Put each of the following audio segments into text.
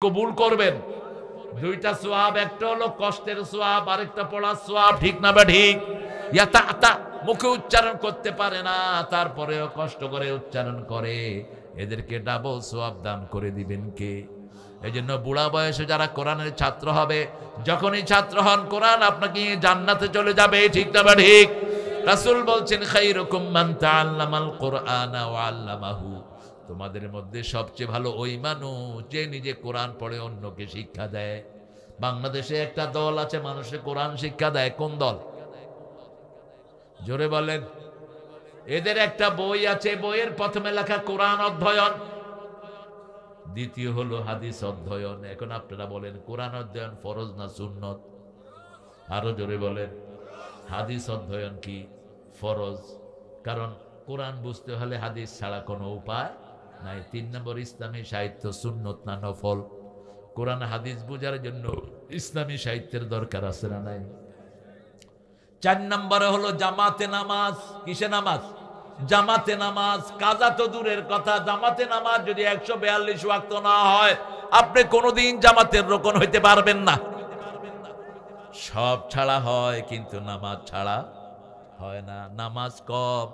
কবুল করবেন। দুইটা সওয়াব, একটা হলো কষ্টের সওয়াব, আরেকটা পড়ার সওয়াব। ঠিক না বা ঠিক? মুখে উচ্চারণ করতে পারে না, তারপরেও কষ্ট করে উচ্চারণ করে, এদেরকে ডাবল সওয়াব দান করে দিবেন কে? এই জন্য বুড়া বয়সে যারা কোরআনের ছাত্র হবে, যখনই ছাত্র হন কোরআন আপনাকে জান্নাতে চলে যাবে। ঠিক না বা ঠিক? রাসূল বলছেন খায়রুকুম মান তাআল্লামাল কুরআনা ওয়া আল্লামাহু, তোমাদের মধ্যে সবচেয়ে ভালো ওই মানুষ যে নিজে কোরআন পড়ে অন্যকে শিক্ষা দেয়। বাংলাদেশে একটা দল আছে মানুষে কোরআন শিক্ষা দেয়। কোন দল? জোরে বলেন। এদের একটা বই আছে, বইয়ের প্রথমে লেখা কোরআন অধ্যয়ন, দ্বিতীয় হলো হাদিস অধ্যয়ন। এখন আপনারা বলেন কোরআন অধ্যয়ন ফরজ না সুন্নত? আরো জোরে বলেন। হাদিস অধ্যয়ন কি ফরজ, কারণ কোরআন বুঝতে হলে হাদিস ছাড়া কোনো উপায় নাই। 3 নম্বর ইসলামী সাহিত্য সুন্নত না নফল? কোরআন হাদিস বোঝার জন্য ইসলামী সাহিত্যের দরকার আছে না নাই? 4 নম্বরে হলো জামাতে নামাজ। কিসে নামাজ? জামাতে নামাজ। কাজা তো দূরের কথা, জামাতে নামাজ যদি 142 ওয়াক্ত না হয়, আপনি কোনোদিন জামাতের রোকন হইতে পারবেন না। সব ছাড়া হয় কিন্তু নামাজ ছাড়া হয় না। নামাজ কম,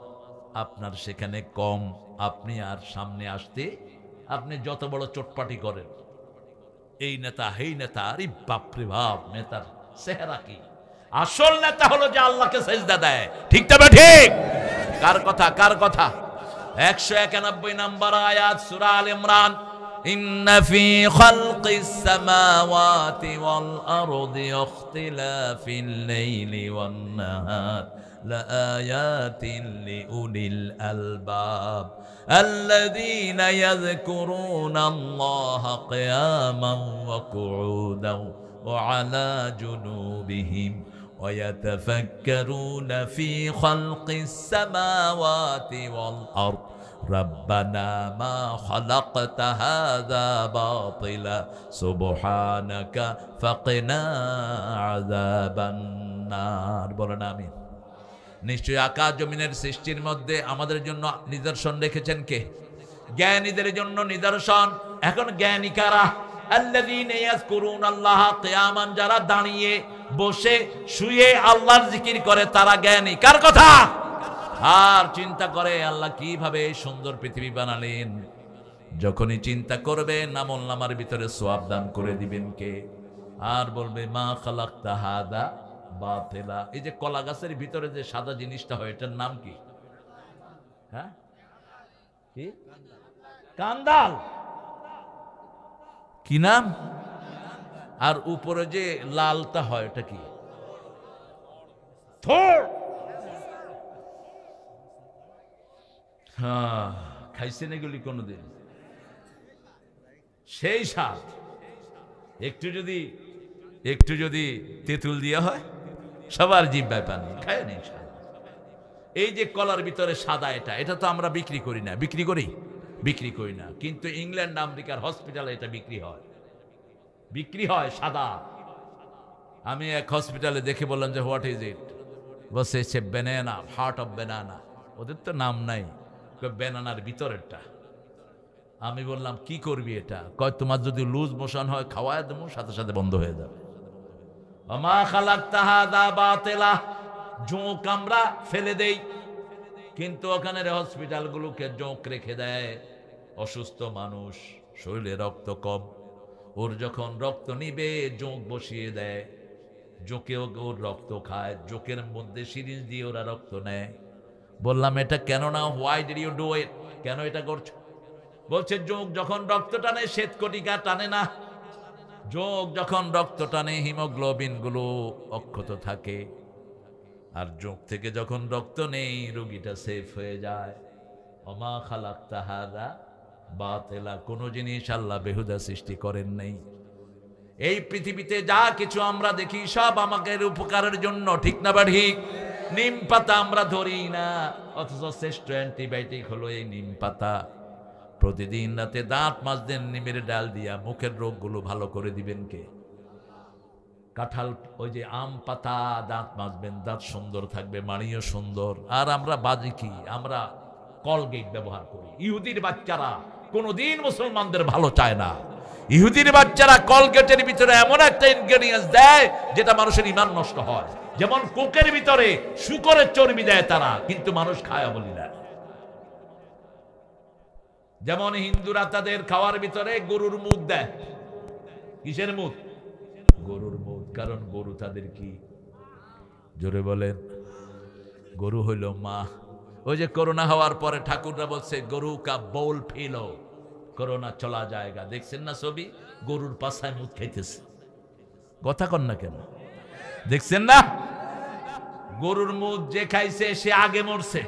আপনার সেখানে কম। আপনি আর সামনে আসতে আপনি যত বড় চটপাটি করেন, এই নেতা হেই নেতা, আরে বাপরে বাপ, নেতার চেহারা কি? আসল নেতা হলো যে আল্লাহকে সেজদা দেয়। ঠিক তবে ঠিক? কার কথা? কার কথা? 191 নম্বর আয়াত সূরা আল ইমরান। ইন্না ফি খালকিস সামাওয়াতি ওয়াল আরদি ইখতিলাফিল লাইলি ওয়ান নাহার লাআয়াতিন লিউলিল আলবাব আল্লাযীনা ইয়াযকুরুনাল্লাহা কিয়ামান ওয়া কুউদান ওয়া আলা জুনুবিহিম ويتفكرون في خلق السماوات والأرض ربنا ما خلقت هذا باطلا سبحانك فقنا عذاب النار। বলেন আমিন। নিশ্চয়ই আকাশ জমিনের সৃষ্টির মধ্যে আমাদের জন্য নিদর্শন রেখেছেন কে? জ্ঞানীদের জন্য নিদর্শন। এখন জ্ঞানী কারা? আল্লাযীনা ইয়াযকুরুনাল্লাহা কিয়ামান, যারা দাঁড়িয়ে বসে শুয়ে আল্লাহর জিকির করে তারা জ্ঞানী। কার কথা? আর চিন্তা করে আল্লাহ কিভাবে সুন্দর পৃথিবী বানালেন। যখনই চিন্তা করবে আমলনামার ভিতরে সওয়াব দান করে দিবেন কে? আর বলবে মা খালাকতা হাদা বাতিলা। এই যে কলা গাছের ভিতরে যে সাদা জিনিসটা হয়, এটার নাম কি? হ্যাঁ, কি? কান্দাল। কি নাম? আর উপরে যে লালটা হয় এটা কি? থোড়। হ্যাঁ, খাইছেন এগুলি কোনদিন? সেই স্বাদ। একটু যদি তেঁতুল দিয়া হয়, সবার জিহ্বায় পানি। খায় নেই স্বাদ। এই যে কলার ভিতরে সাদা, এটা তো আমরা বিক্রি করি না। বিক্রি করি? বিক্রি করি না, কিন্তু ইংল্যান্ড আমেরিকার হসপিটালে এটা বিক্রি হয় সাদা। আমি এক হসপিটালে দেখে বললাম যে হোয়াট ইজ ইট? বলছে সে ব্যানানা, হার্ট অফ ব্যানানা। ওদের তো নাম নাই, ব্যানানার ভিতরেরটা। আমি বললাম কি করবি এটা? কয় তোমার যদি লুজ মোশন হয় খাওয়ায় দেবো, সাথে সাথে বন্ধ হয়ে যাবে। ওমা খালাকতা হাযা বাতিলা। জোঁক আমরা ফেলে দেই, কিন্তু ওখানের হসপিটালগুলোকে জোঁক রেখে দেয়। অসুস্থ মানুষ, শরীরে রক্ত কম, ওর যখন রক্ত নিবে জোঁক বসিয়ে দেয়, জোঁকেও ওর রক্ত খায়, জোঁকের মধ্যে সিরিঞ্জ দিয়ে ওরা রক্ত নেয়। বললাম এটা কেন না? Why did you do it? কেন এটা করছো? বলছে জোঁক যখন রক্ত টানে শ্বেতকণিকা টানে না। জোঁক যখন রক্ত টানে হিমোগ্লোবিন গুলো অক্ষত থাকে, আর জোঁক থেকে যখন রক্ত নেই রোগীটা সেফ হয়ে যায়। ওমা খালাকতা হাযা বাতিলা। কোন জিনিস আল্লাহ বেহুদা সৃষ্টি করেন নাই। এই পৃথিবীতে যা কিছু আমরা দেখি সব আমাদের উপকারের জন্য। ঠিক না বা ঠিক? নিম পাতা আমরা ধরি না, অথচ শ্রেষ্ঠ অ্যান্টিবায়োটিক হলো এই নিম পাতা। প্রতিদিন রাতে দাঁত মাজতেন নিমের ডাল দিয়া, মুখের রোগগুলো ভালো করে দিবেন কে? কাঁঠাল, ওই যে আম পাতা দাঁত মাজবেন, দাঁত সুন্দর থাকবে, মাড়িও সুন্দর। আর আমরা বাজি কি? আমরা কলগেট ব্যবহার করি। ইহুদির বাচ্চারা কোনোদিন মুসলমানদের ভালো চায় না। ইহুদির বাচ্চারা কলগেটের ভিতরে এমন একটা ইনগ্রেডিয়েন্টস দেয় যেটা মানুষের ঈমান নষ্ট হয়, যেমন কোকের ভিতরে শুকরের চর্বি দেয় তারা, কিন্তু মানুষ খায় বলি না। যেমন হিন্দুরা তাদের খাওয়ার ভিতরে গরুর মুখ দেয়। কিসের মুখ? গরুর মুখ। কারণ গরু তাদের কি? জোরে বলেন। গরু হইল মা। ওই যে করোনা হওয়ার পরে ঠাকুররা বলছে গরু কা বোল ফিলো, করোনা চলা জায়গা। দেখছেন না ছবি? গরুর পাছায় মুখ খাইতেছে। কথা কন না কেন? দেখছেন না? গরুর মুখ যে খাইছে সে আগে মরছে,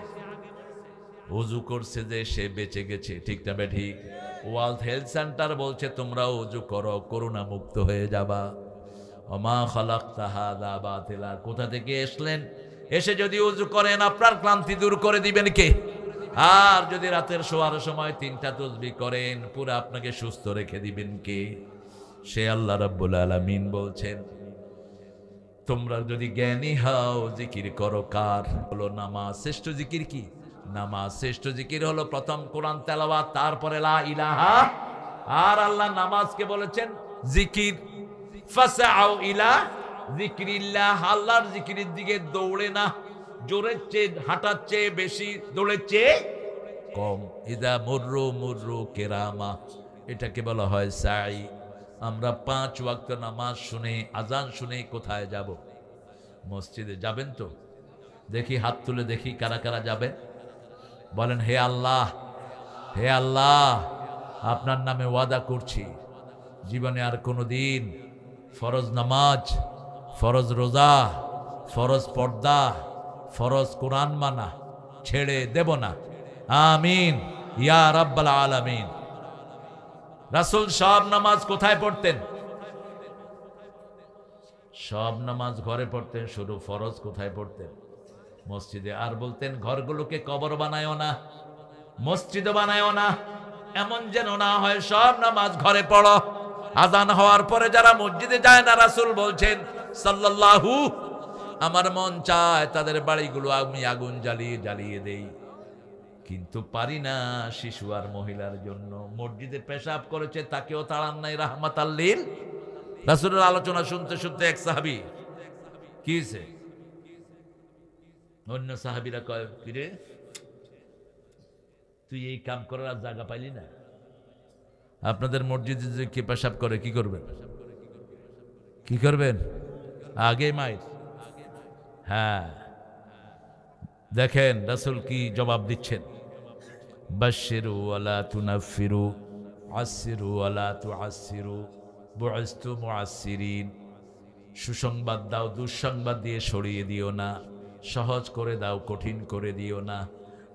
ওযু করছে যে সে বেঁচে গেছে। ঠিক না বে ঠিক? ওয়ার্ল্ড হেলথ সেন্টার বলছে তোমরা ওযু করো, করোনা মুক্ত হয়ে যাবা। ওমা খালাকতা হাযা বাতিলা। কোথা থেকে এসলেন? এসে যদি ওযু করেন আপনার ক্লান্তি দূর করে দিবেন কে? আর যদি রাতের শোয়ার সময় 3টা তাসবিহ করেন পুরো আপনাকে সুস্থ রেখে দিবেন কে? সে আল্লাহ রাব্বুল আলামিন বলছেন তোমরা যদি জ্ঞানী হও জিকির করো কার? হলো নামাজ। শ্রেষ্ঠ জিকির কি? নামাজ। শ্রেষ্ঠ জিকির হলো প্রথম কোরআন তেলাওয়াত, তারপরে লা ইলাহা। আর আল্লাহ নামাজকে বলেছেন জিকির। ফাসআউ ইলা যিকরিল্লাহ। আল্লাহর জিকিরের দিকে দৌড়ে না, জোরের চেয়ে হাঁটার চেয়ে বেশি, দৌড়ের চেয়ে কম। ইদা মুররু মুররু কিরামা, এটাকে বলা হয় সাই। আমরা 5 ওয়াক্ত নামাজ শুনে, আজান শুনে কোথায় যাব? মসজিদে যাবেন তো? দেখি হাত তুলে দেখি কারা কারা যাবেন। বলেন হে আল্লাহ, হে আল্লাহ, আপনার নামে ওয়াদা করছি জীবনে আর কোনোদিন ফরজ নামাজ, ফরজ রোজা, ফরজ পর্দা, ফরজ কোরআন মানা ছেড়ে দেব না। আমিন ইয়া রাব্বাল আলামিন। রাসূল সব নামাজ কোথায় পড়তেন? সব নামাজ ঘরে পড়তেন, শুধু ফরজ কোথায় পড়তেন? মসজিদে। আর বলতেন ঘরগুলোকে কবর বানায়ও না, মসজিদ বানায়ও না, এমন যেন না হয় সব নামাজ ঘরে পড়ো। আজান হওয়ার পরে যারা মসজিদে যায় না, রাসূল বলছেন সাল্লাল্লাহু, আমার মন চায় তাদের বাড়িগুলো আমি আগুন জ্বালিয়ে জ্বালিয়ে দেই, কিন্তু পারি না শিশু আর মহিলার জন্য। মসজিদে পেশাব করেছে তাকেও তাড়ান নাই রাহমাতাল লিল। রাসূলের আলোচনা শুনতে শুনতে এক সাহাবী কি হয়েছে, অন্য সাহাবীরা কয় কিরে তুই এই কাম করার আর জায়গা পাইলি না? আপনাদের মসজিদে যে কে পেশাব করে কি করবেন? কি করবেন? আগে মাইর। হ্যাঁ, দেখেন রাসূল কি জবাব দিচ্ছেন। বাশশিরু ওয়ালা তুনাফিরু, আশশিরু ওয়ালা তুআসসিরু, বুইসতু মুআসসিরিন। সুসংবাদ দাও, দুঃসংবাদ দিয়ে সরিয়ে দিও না। সহজ করে দাও, কঠিন করে দিও না।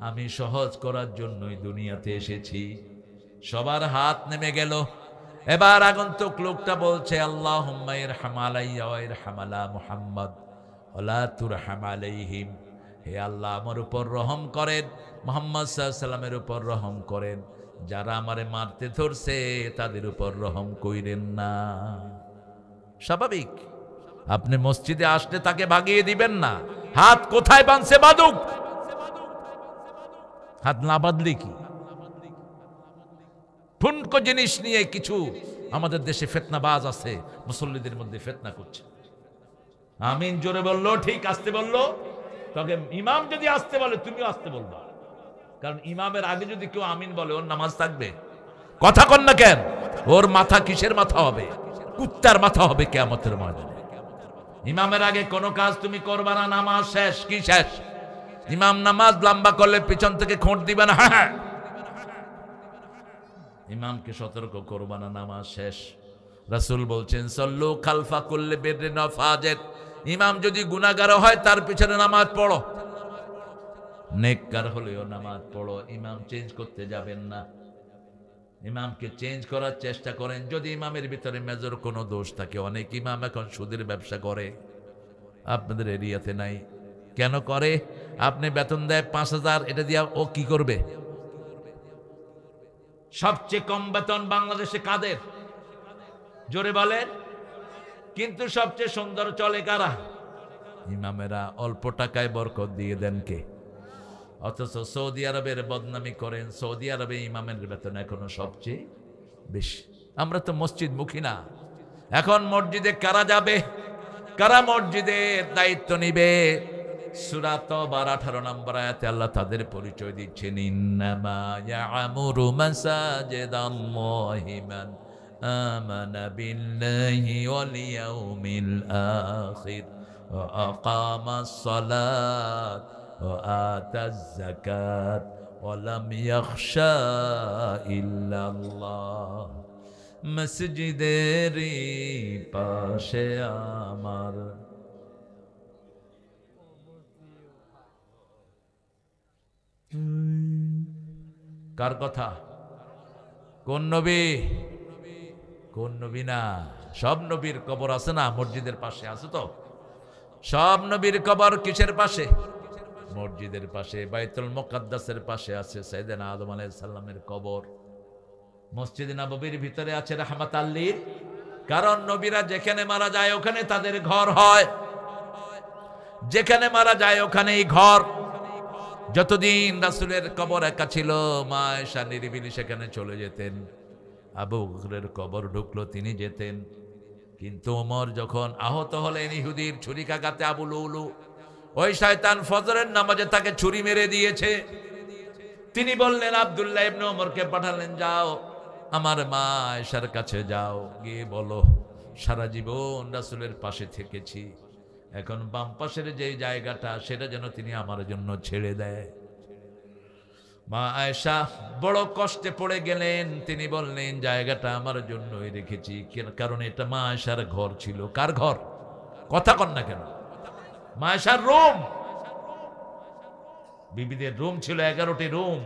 আমি সহজ করার জন্যই দুনিয়াতে এসেছি। সবার হাত নেমে গেল। এবার আগন্তুক লোকটা বলছে আল্লাহুম্মা ইরহাম আলাইয়া ওয়া ইরহাম আলা মুহাম্মদ ওয়ালা তুরহাম আলাইহিম। হে আল্লাহ আমার উপর রহম করেন, মুহাম্মদ সাল্লাল্লাহু আলাইহি সাল্লামের উপর রহম করেন। যারা আমারে মারতে ধরছে তাদের উপর রহম কইরেন না। স্বাভাবিক, আপনি মসজিদে আসলে তাকে ভাগিয়ে দিবেন না। হাত কোথায় বাঁধছে বাঁধুক, হাত না বাঁধলে কি? ঠুনকো জিনিস নিয়ে কিছু আমাদের দেশে ফিতনাবাজ আছে, মুসল্লিদের মধ্যে ফিতনা করছে। আমিন জোরে বললো ঠিক, আসতে বললো। তবে ইমাম যদি আসতে বলে তুমিও আসতে বলবা, কারণ ইমামের আগে যদি কেউ আমিন বলে ওর নামাজ থাকবে? কথা কন না কেন? ওর মাথা কিসের মাথা হবে? কুত্তার মাথা হবে কিয়ামতের ময়দানে। ইমামের আগে কোনো কাজ তুমি করবা না, নামাজ শেষ। কি শেষ? ইমাম নামাজ লম্বা করলে পিছন থেকে খোঁট দিবে না। হ্যাঁ, ইমামকে সতর্ক করবা না, নামাজ শেষ। রাসূল বলছেন সল্লু খালফা কুল্লি বিররিন ওয়া ফাজির। ইমাম যদি গুনাহগার হয় তার পিছনে নামাজ পড়ো, নেককার হলেও নামাজ পড়ো। ইমাম চেঞ্জ করতে যাবেন না, ইমামকে চেঞ্জ করার চেষ্টা করেন। যদি ইমামের ভিতরে মেজর কোনো দোষ থাকে, অনেক ইমাম এখন সুদের ব্যবসা করে, আপনাদের এরিয়াতে নাই। কেন করে? আপনি বেতন দেয় 5,000, এটা দিয়া ও কি করবে? সবচেয়ে কম বেতন বাংলাদেশে কাদের? জোরে বলেন। কিন্তু সবচেয়ে সুন্দর চলে কারা? ইমামেরা। অল্প টাকায় বরকত দিয়ে দেন কে? অথচ সৌদি আরবের বদনামি করেন। সৌদি আরবে ইমামের বেতন এখনো সবচেয়ে বেশি। আমরা তো মসজিদ মুখী না। এখন মসজিদে কারা যাবে, কারা মসজিদের দায়িত্ব নিবে? সূরা তাওবার 18 নম্বর আয়াতে আল্লাহ তাদের পরিচয় দিচ্ছেন, ইন্নামা ইয়া'মুরু মাসাজিদাল্লাহি মান আমানা বিল্লাহি ওয়াল ইয়াউমিল আখির ওয়া আকামাস সালাত ওয়া আতাজ যাকাত ওয়া লাম ইয়াখশা ইল্লাল্লাহ। মসজিদের পাশে আমার কার কথা? কোন নবী? কোন নবী না, সব নবীর কবর আছে না মসজিদের পাশে, আছে তো? সব নবীর কবর কিসের পাশে? মসজিদের পাশে, বাইতুল মুকাদ্দাসের পাশে আছে সাইয়েদনা আদম আলাইহিস সালামের কবর। মসজিদ নববীর ভিতরে আছে রাহমাতাল লিল, কারণ নবীরা যেখানে মারা যায় ওখানে তাদের ঘর হয়, যেখানে মারা যায় ওখানেই ঘর। যতদিন রাসূলের কবর একা ছিল, মা আয়েশা নিরিবিলি সেখানে চলে যেতেন। আবু বকরের কবর ঢুকলো, তিনি যেতেন। কিন্তু ওমর যখন আহত হলেন ইহুদির ছুরিকাঘাতে, আবু লুলু, ওই শয়তান ফজরের নামাজে তাকে ছুরি মেরে দিয়েছে। তিনি বললেন, আব্দুল্লাহ ইবনে ওমরকে পাঠালেন, যাও আমার মা আয়েশার কাছে যাও, গিয়ে বলো সারা জীবন রাসূলের পাশে থেকেছি, এখন বাম পাশের যে জায়গাটা সেটা যেন তিনি আমার জন্য ছেড়ে দেয়। মা আয়েশা বড় কষ্টে পড়ে গেলেন। তিনি বললেন, জায়গাটা আমার জন্যই রেখেছি, কারণ এটা মা আয়েশার ঘর ছিল। কার ঘর? কথা কন না কেন? মা আয়েশার রুম। বিবিদের রুম ছিল 11টি রুম।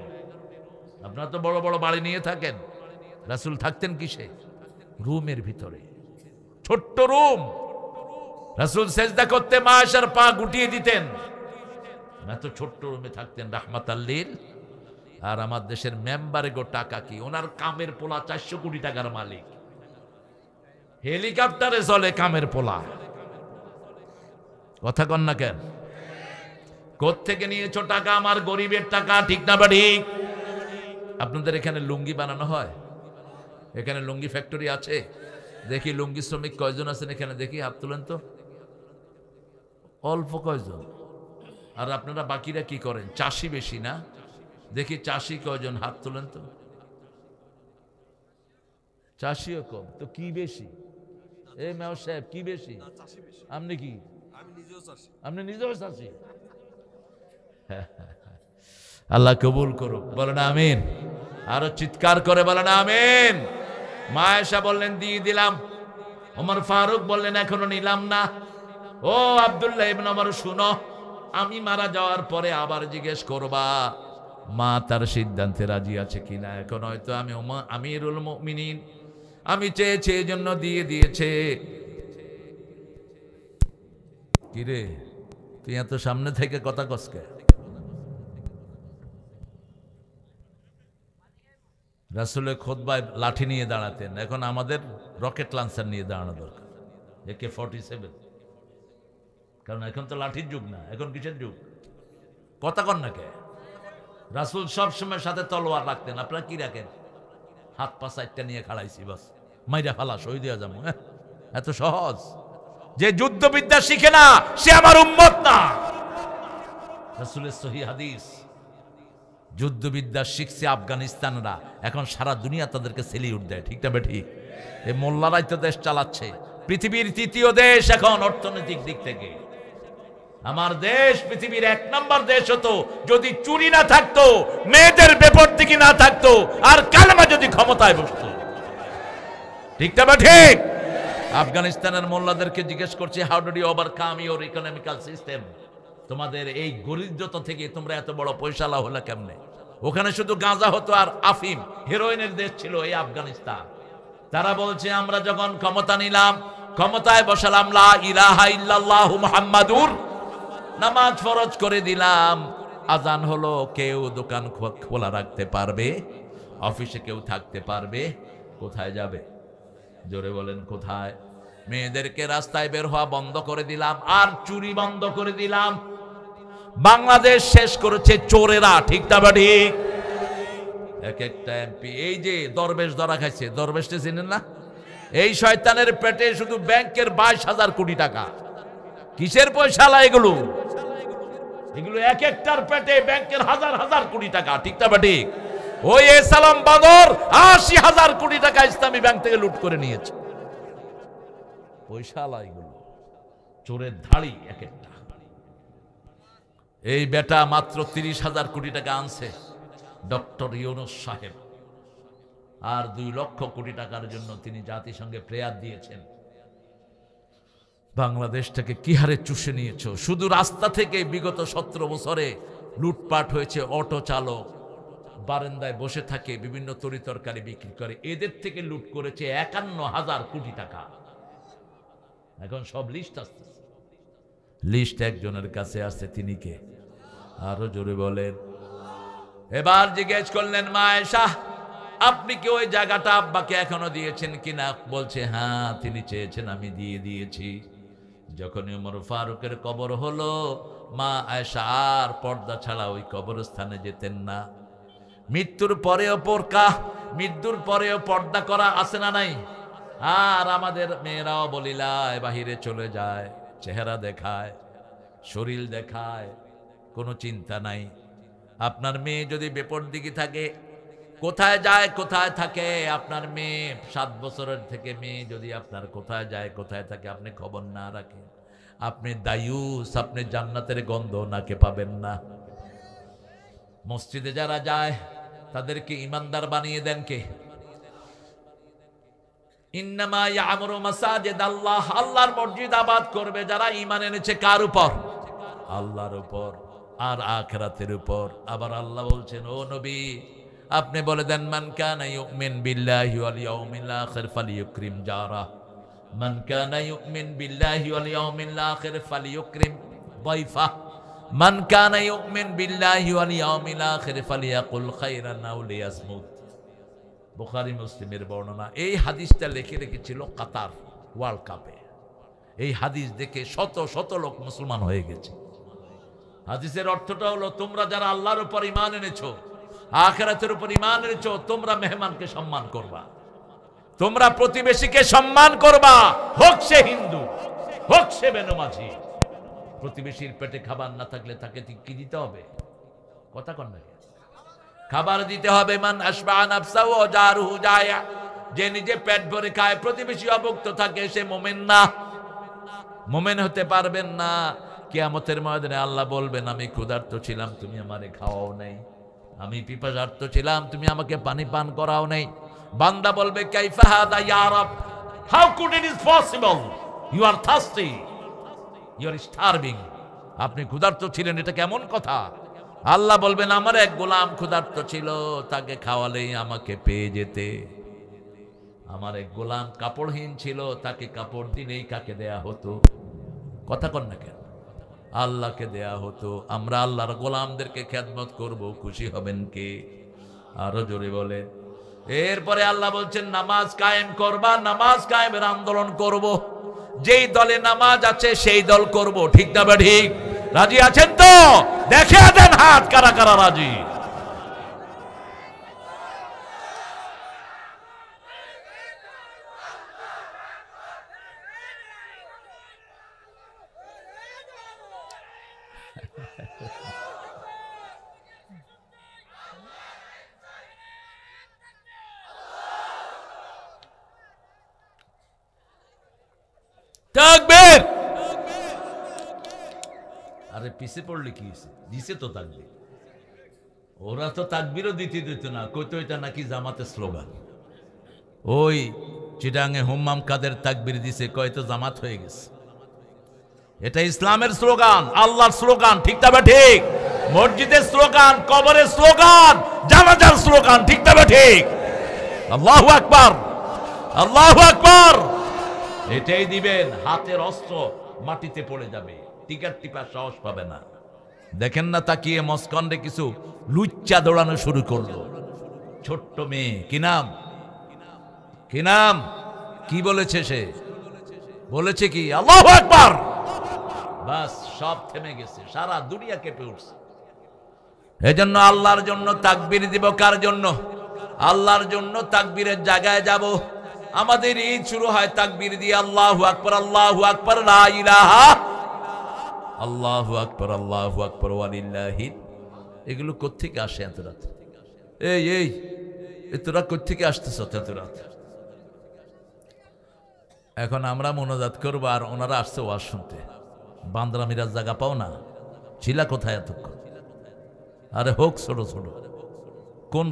আপনারা তো বড় বড় বাড়ি নিয়ে থাকেন, রাসূল থাকতেন কিসে? রুমের ভিতরে, ছোট্ট রুম। রাসূল সেজদা করতে মা আয়েশার পা গুটিয়ে দিতেন, এত ছোট্ট রুমে থাকতেন রাহমাতাল লিল। আর আমার দেশের মেম্বারে গো টাকা কি, ওনার কামের পোলা 400 কোটি টাকার মালিক, হেলিকপ্টারে চলে কামের পোলা। কথা কন না কেন? কোত্থেকে নিয়েছো টাকা? আমার গরিবের টাকা, ঠিক না বাড়ি? আপনাদের এখানে লুঙ্গি বানানো হয়? এখানে লুঙ্গি ফ্যাক্টরি আছে? দেখি লুঙ্গি শ্রমিক কয়জন আছেন এখানে, দেখি হাত তুলেন তো। অল্প কয়জন। আর আপনারা বাকিরা কি করেন? চাষি বেশি না? দেখি চাষি কয়জন, হাত তুলেন তো। চাষিও কম তো কি বেশি? এই মেয়র সাহেব কি বেশি? আপনি কি? আপনি নিজেও চাষি? আল্লাহ কবুল করুক, বলেন আমিন। আরো চিৎকার করে বলেন আমিন। মা আয়েশা বললেন, দিয়ে দিলাম। ওমর ফারুক বললেন, এখনো নিলাম না। ও আব্দুল্লাহ ইবনে ওমর, শুনো, আমি মারা যাওয়ার পরে আবার জিজ্ঞেস করবা মা তার সিদ্ধান্তে রাজি আছে কিনা। এখন হয়তো আমি আমিরুল মুমিনিন, আমি চেয়েছি এই জন্য দিয়ে দিয়েছে। কিরে তুই এত সামনে থেকে কথা কসকে? রাসূলের খুতবায় লাঠি নিয়ে দাঁড়াতেন, এখন আমাদের রকেট লঞ্চার নিয়ে দাঁড়ানো দরকার, AK-47। কারণ এখন তো লাঠির যুগ না, এখন কিসের যুগ? কথা কন না কে? রাসূল সবসময় সাথে তলোয়ার রাখতেন, আপনারা কি রাখেন? হাত পা চারটা নিয়ে খাড়াইছি, বাস মাইরা ফালা শহীদ হয়ে যাবো। এত সহজ? যে যুদ্ধবিদ্যা শিখে না সে আমার উম্মত না। রাসূলের সহিহ হাদিস, যুদ্ধবিদ্যা শিখছে আফগানিস্তানরা, এখন সারা দুনিয়া তাদেরকে সেলিউট দেয়, ঠিক না ঠিক? এই মোল্লারাই তো দেশ চালাচ্ছে, পৃথিবীর 3য় দেশ এখন অর্থনৈতিক দিক থেকে। আমার দেশ পৃথিবীর 1 নম্বর দেশ হতো যদি চুরি না থাকতো, মেয়েদের বেপরদিকি না থাকতো, আর কালেমা যদি ক্ষমতায় বসতো, ঠিক না ঠিক? আফগানিস্তানের মোল্লাদেরকে জিজ্ঞেস করছে, how do you overcome your economical system? তোমাদের এই গরিদ্রতা থেকে তোমরা এত বড় পয়সালা হলে কেমনে? ওখানে শুধু গাঁজা হতো আর আফিম, হেরোইনের দেশ ছিল এই আফগানিস্তান। তারা বলছে, আমরা যখন ক্ষমতা নিলাম, ক্ষমতায় বসালাম, লা ইলাহা ইল্লাল্লাহু মুহাম্মাদুর, নামাজ ফরজ করে দিলাম, আজান হলো, কেউ দোকান খোলা রাখতে পারবে, অফিসে কেউ থাকতে পারবে, কোথায় যাবে? জোরে বলেন কোথায়? মেয়েদেরকে রাস্তায় বের হওয়া বন্ধ করে দিলাম, আর চুরি বন্ধ করে দিলাম। বাংলাদেশ শেষ করেছে চোরেরা, ঠিক না ঠিক? এক একটা এমপি এই যে দরবেশ ধরা খাইছে, দরবেশটা চিনেন না? এই শয়তানের পেটে শুধু ব্যাংকের 22,000 কোটি টাকা। কিসের পয়সালা এগুলো? এগুলো এক একটার পেটে ব্যাংকের হাজার হাজার কোটি টাকা। ঠিক না ঠিক? ওই সালাম বাদর 80,000 কোটি টাকা ইসলামী ব্যাংক থেকে লুট করে নিয়েছে। পয়সালা এগুলো, চোরের ধাড়ি এক একটা। এই বেটা মাত্র 30,000 কোটি টাকা আনছে ডক্টর ইউনূস সাহেব, আর 2 লক্ষ কোটি টাকার জন্য তিনি জাতিসংঘে প্রেয়ার দিয়েছেন। বাংলাদেশটাকে কি হারে চুষে নিয়েছো। শুধু রাস্তা থেকে বিগত 17 বছরে লুটপাট হয়েছে। অটো চালক বারান্দায় বসে থাকে, বিভিন্ন তরিতরকারি বিক্রি করে, এদের থেকে লুট করেছে 51,000 কোটি টাকা। এখন সব লিস্ট আসতেছে, লিস্ট একজনের কাছে আছে, তিনি কে? আরো জোরে বলেন। এবার জিজ্ঞেস করলেন মা আয়েশা, আপনি কি ওই জায়গাটা আব্বাকে এখনো দিয়েছেন কিনা? বলছে হ্যাঁ, তিনি চেয়েছেন, আমি দিয়ে দিয়েছি। যখন ওমর ফারুকের কবর হলো, মা আয়েশা আর পর্দা ছাড়া ওই কবরস্থানে যেতেন না। মৃত্যুর পরেও মৃত্যুর পরেও পর্দা করা আছে না নাই? আর আমাদের মেয়েরাও বলিলায় বাহিরে চলে যায়, চেহারা দেখায়, শরীর দেখায়, কোনো চিন্তা নাই। আপনার মেয়ে যদি বেপরদিকি থাকে, কোথায় যায় কোথায় থাকে, আপনার মেয়ে 7 বছরের থেকে মেয়ে যদি আপনার কোথায় যায় কোথায় থাকে আপনি খবর না রাখেন, আপনি দায়ুস, আপনি জান্নাতের গন্ধ নাকে পাবেন না। মসজিদে যারা যায় তাদেরকে ইমানদার বানিয়ে দেন কে? ইন্নামা ইয়ামুরু মাসাজিদ আল্লাহ, আল্লাহর মসজিদ আবাদ করবে যারা ঈমান এনেছে। কার উপর? আল্লাহর উপর আর আখিরাতের উপর। আবার আল্লাহ বলছেন, ও নবী আপনি বলে দেন, মান কানা ইউমিন বিল্লাহি ওয়াল ইয়াউমিল আখির ফালিয়ুকরিম জারা, মান কানা ইউমিন বিল্লাহি ওয়াল ইয়াউমিল আখির ফালিয়ুকরিম দাইফা, মান কানা ইউমিন বিল্লাহি ওয়াল ইয়াউমিল আখির ফালিয়াকুল খায়রান আও লিয়াসমুত। বুখারী মুসলিমের বর্ণনা। এই হাদিসটা লিখে রেখেছিল কাতার ওয়ার্ল্ড কাপে। এই হাদিস দেখে শত শত লোক মুসলমান হয়ে গেছে। হাদিসের অর্থটা হলো, তোমরা যারা আল্লাহর উপর ঈমান এনেছো, আখিরাতের উপর ঈমান এনেছো, তোমরা মেহমানকে সম্মান করবা, তোমরা প্রতিবেশীকে সম্মান করবা, হোক সে হিন্দু, হোক সে বেনমাঝি। প্রতিবেশীর পেটে খাবার না থাকলে তাকে কি দিতে হবে? কথা কন না, খাবার দিতে হবে। মান আশবা নাফসাহু ওয়া জারুহু জায়া, যে নিজে পেট ভরে খায়, প্রতিবেশী অভুক্ত থাকে, সে মুমিন না। মুমিন হতে পারবেন না। কিয়ামতের ময়দানে আল্লাহ বলবেন, আমি ক্ষুধার্ত ছিলাম, তুমি আমারে খাওয়াও নাই, আমি পিপাসার্ত ছিলাম, তুমি আমাকে পানি পান করাও নাই। বান্দা বলবে, কাইফা হাদা ইয়া রাব, how could it is possible, you are thirsty, you are starving. আপনি ক্ষুধার্ত ছিলেন, এটা কেমন কথা? আল্লাহ বলবেন, আমার এক গোলাম ক্ষুধার্ত ছিল, তাকে খাওয়ালেই আমাকে পেয়ে যেতে। আমার এক গোলাম কাপড়হীন ছিল, তাকে কাপড় দিলেই কাকে দেয়া হতো? কথা কন না কেন? আল্লাহকে দেয়া হতো। আমরা আল্লাহর গোলামদেরকে খেদমত করব, খুশি হবেন কে? আরো জোরে বলে। এরপরে আল্লাহ বলছেন, নামাজ কায়েম করবা, নামাজ কায়েমের আন্দোলন করব, যেই দলে নামাজ আছে সেই দল করব। ঠিক না বা ঠিক? রাজি আছেন তো? দেখে দেন হাত, কারা কারা রাজি। তাকবীর। আরে পিছে পড়লে কি হয়েছে? দিছে তো তাকবীর। ওরা তো তাকবীরও দিতে দিত না, কইতো এটা নাকি জামাতের স্লোগান। ওই চিটাঙে হুম্মাম কাদের তাকবীর দিছে, কয় তো জামাত হয়ে গেছে। এটা ইসলামের স্লোগান, আল্লাহর স্লোগান। ঠিক না ঠিক? মসজিদের স্লোগান, কবরের স্লোগান, জানাজার স্লোগান। ঠিক না ঠিক? আল্লাহু আকবার, আল্লাহু আকবার। এটাই দিবেন, হাতের অস্ত্র মাটিতে পড়ে যাবে, টিকার টিপা সাহস পাবে না। দেখেন না তাকিয়ে মস্কন্ডে কিছু লুচ্চা দৌড়ানো শুরু করলো। ছোট্ট মেয়ে, কি নাম? কি নাম? কি বলেছে সে? বলেছে কি? আল্লাহু আকবার। বাস, সব থেমে গেছে, সারা দুনিয়া কেঁপে উঠছে। এজন্য আল্লাহর জন্য তাকবীর দিব। কার জন্য? আল্লাহর জন্য তাকবীরের জায়গায় যাব। আমাদের ঈদ শুরু হয় তাকবীর দিয়ে, আল্লাহু আকবার, আল্লাহু আকবার, লা ইলাহা, আল্লাহু আকবার, আল্লাহু আকবার, ওয়ালিল্লাহি। এগুলো কোত্থেকে আসে এত রাত? এই তোরা কোত্থেকে আসতেছ এত রাত? এখন আমরা মোনাজাত করবো আর ওনারা আসছে ওয়াজ শুনতে। বান্দরা মিরাজ জায়গা পাও না? ছিলা কোথায় এতক্ষণ? আরে হোক ছোট ছোট, কোন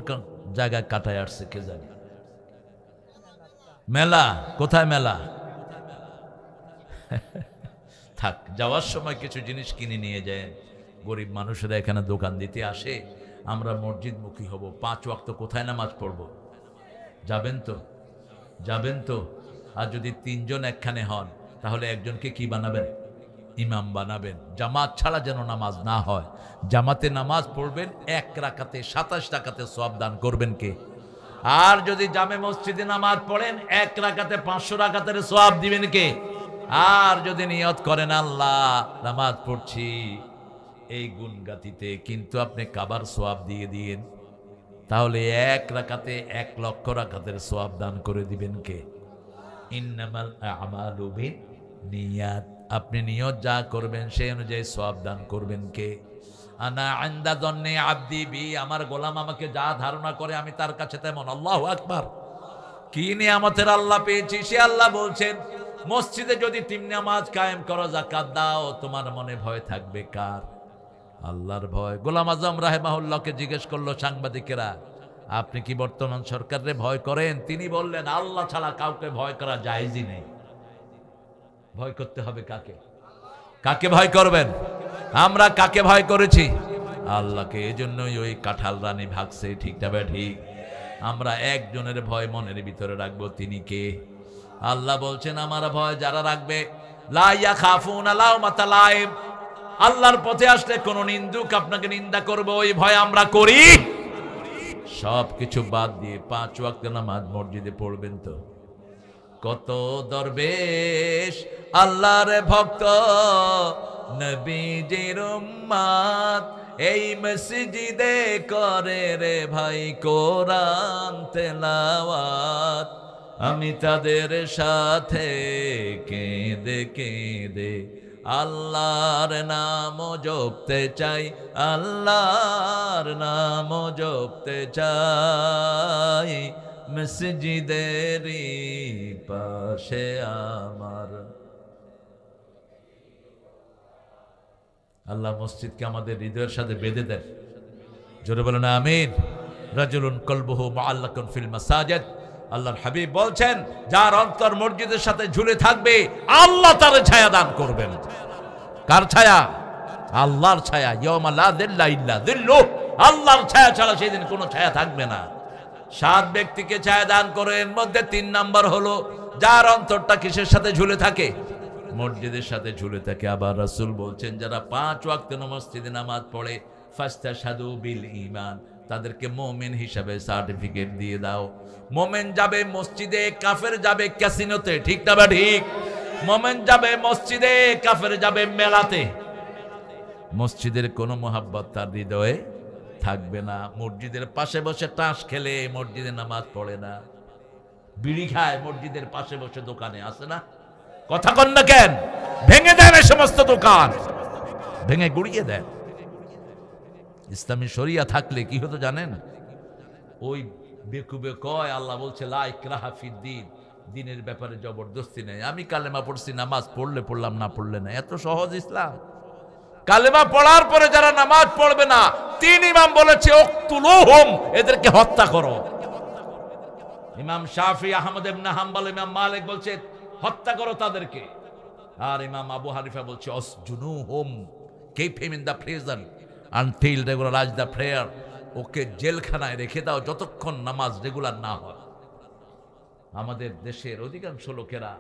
জায়গায় কাটায় আসছে কে জানে। মেলা কোথায়? মেলা থাক, যাওয়ার সময় কিছু জিনিস কিনে নিয়ে যায়। গরিব মানুষেরা এখানে দোকান দিতে আসে। আমরা মসজিদমুখী হব, 5 ওয়াক্ত কোথায় নামাজ পড়ব? যাবেন তো? যাবেন তো? আর যদি 3 জন একখানে হন তাহলে একজনকে কি বানাবেন? ইমাম বানাবেন। জামাত ছাড়া যেন নামাজ না হয়। জামাতে নামাজ পড়বেন, 1 রাকাতে 27 টাকাতে সওয়াব দান করবেন কে? আর যদি জামে মসজিদে নামাজ পড়েন 1 রাকাতে 500 রাকাতের সওয়াব দিবেন কে? আর যদি নিয়ত করেন আল্লাহ নামাজ পড়ছি এই গুণগাতিতে, কিন্তু আপনি কাবার সওয়াব দিয়ে দিয়েন, তাহলে 1 রাকাতে 1 লক্ষ রাকাতের সওয়াব দান করে দিবেন কে? ইন্নামাল আমালু বিন্নিয়াত। আপনি নিয়ত যা করবেন সেই অনুযায়ী সওয়াব দান করবেন কে? আনা ইনদা যন্নি আবদি বি। আমার গোলাম আমাকে যা ধারণা করে আমি তার কাছে তেমন। আল্লাহু আকবার। কি নিয়ামতের আল্লাহ পেয়েছি। সে আল্লাহ বলছেন মসজিদে যদি 3 নামাজ কায়েম করো, যাকাত দাও, তোমার মনে ভয় থাকবে কার? আল্লাহর ভয়। গোলাম আজম রাহিমাহুল্লাহকে জিজ্ঞেস করলো সাংবাদিকেরা, আপনি কি বর্তমান সরকারে ভয় করেন? তিনি বললেন আল্লাহ ছাড়া কাউকে ভয় করা জায়েজই নেই। ভয় করতে হবে কাকে? কাকে ভয় করবেন? আমরা কাকে ভয় করেছি? আল্লাহকে। এজন্যই ওই কাঁঠাল রানী ভাগছে, ঠিক না ঠিক? আমরা একজনের ভয় মনের ভিতরে রাখবো, তিনি কে? আল্লাহ বলছেন আমার ভয় যারা রাখবে, লা ইয়াখাফুনা লাউমাতা লাইম। আল্লাহর পথে আসলে কোন নিন্দুক আপনাকে নিন্দা করবে, ওই ভয় আমরা করি। সব কিছু বাদ দিয়ে 5 ওয়াক্ত নামাজ মসজিদে পড়বেন তো। কত দরবেশ আল্লাহর ভক্ত নবীজির উম্মত এই মসজিদে করে রে ভাই কোরআন তেলাওয়াত। আমি তাদের সাথে কেঁদে কেঁদে আল্লাহর নাম জপতে চাই, আল্লাহর নাম জপতে চাই। মসজিদেরই পাশে আমার। আল্লাহ মসজিদকে আমাদের হৃদয়ের সাথে বেঁধে দেন। জোরে বলেন আমিন। রাজুলুন কলবুহু মুআল্লাকুন ফিল মাসাজিদ। আল্লাহর হাবিব বলছেন যার অন্তর মসজিদের সাথে ঝুলে থাকবে আল্লাহ তার ছায়া দান করবেন। কার ছায়া? আল্লাহর ছায়া। ইয়াউমা লা যিল্লা ইল্লা যিল্লুহ। আল্লাহর ছায়া ছাড়া সেদিন কোনো ছায়া থাকবে না। 7 ব্যক্তিকে ছায়া দান করে, এর মধ্যে 3 নাম্বার হলো যার অন্তরটা কিসের সাথে ঝুলে থাকে? মসজিদের সাথে ঝুলে থাকে। আবার রাসূল বলছেন যারা 5 ওয়াক্ত মসজিদে নামাজ পড়ে ফাস্তাশহাদু বিল ঈমান, তাদেরকে মুমিন হিসাবে সার্টিফিকেট দিয়ে দাও। মুমিন যাবে মসজিদে, কাফের যাবে ক্যাসিনোতে, ঠিক না বা ঠিক? মুমিন যাবে মসজিদে, কাফের যাবে মেলাতে। মসজিদের কোনো মোহাব্বত তার হৃদয়ে থাকবে না। মসজিদের পাশে বসে তাস খেলে মসজিদে নামাজ পড়ে না। বিড়ি খায় মসজিদের পাশে বসে, দোকানে আসে না? কথা কন না কেন? ভেঙে দেন এই সমস্ত দোকান, ভেঙে গুড়িয়ে দেন। ইসলামী শরিয়া থাকলে কি হতো জানেন? ওই বেকুবে কয় আল্লাহ বলছে লা ইকরাহা ফিদ্দিন, দিনের ব্যাপারে জবরদস্তি নেই। আমি কালেমা পড়ছি, নামাজ পড়লে পড়লাম, না পড়লে না। এত সহজ ইসলাম। কালেমা পড়ার পরে যারা নামাজ পড়বে না, 3 ইমাম বলেছে উকতুলুহুম, এদেরকে হত্যা করো। ইমাম শাফি, আহমদ ইবনে হাম্বল, ইমাম মালিক বলছে হত্যা করো তাদেরকে। আর ইমাম আবু হানিফা বলছে আসজুনুহুম, keep him in the prison until regularize the prayer. ওকে জেলখানায় রেখে দাও যতক্ষণ নামাজ রেগুলার না হয়। আমাদের দেশের অধিকাংশ লোকেরা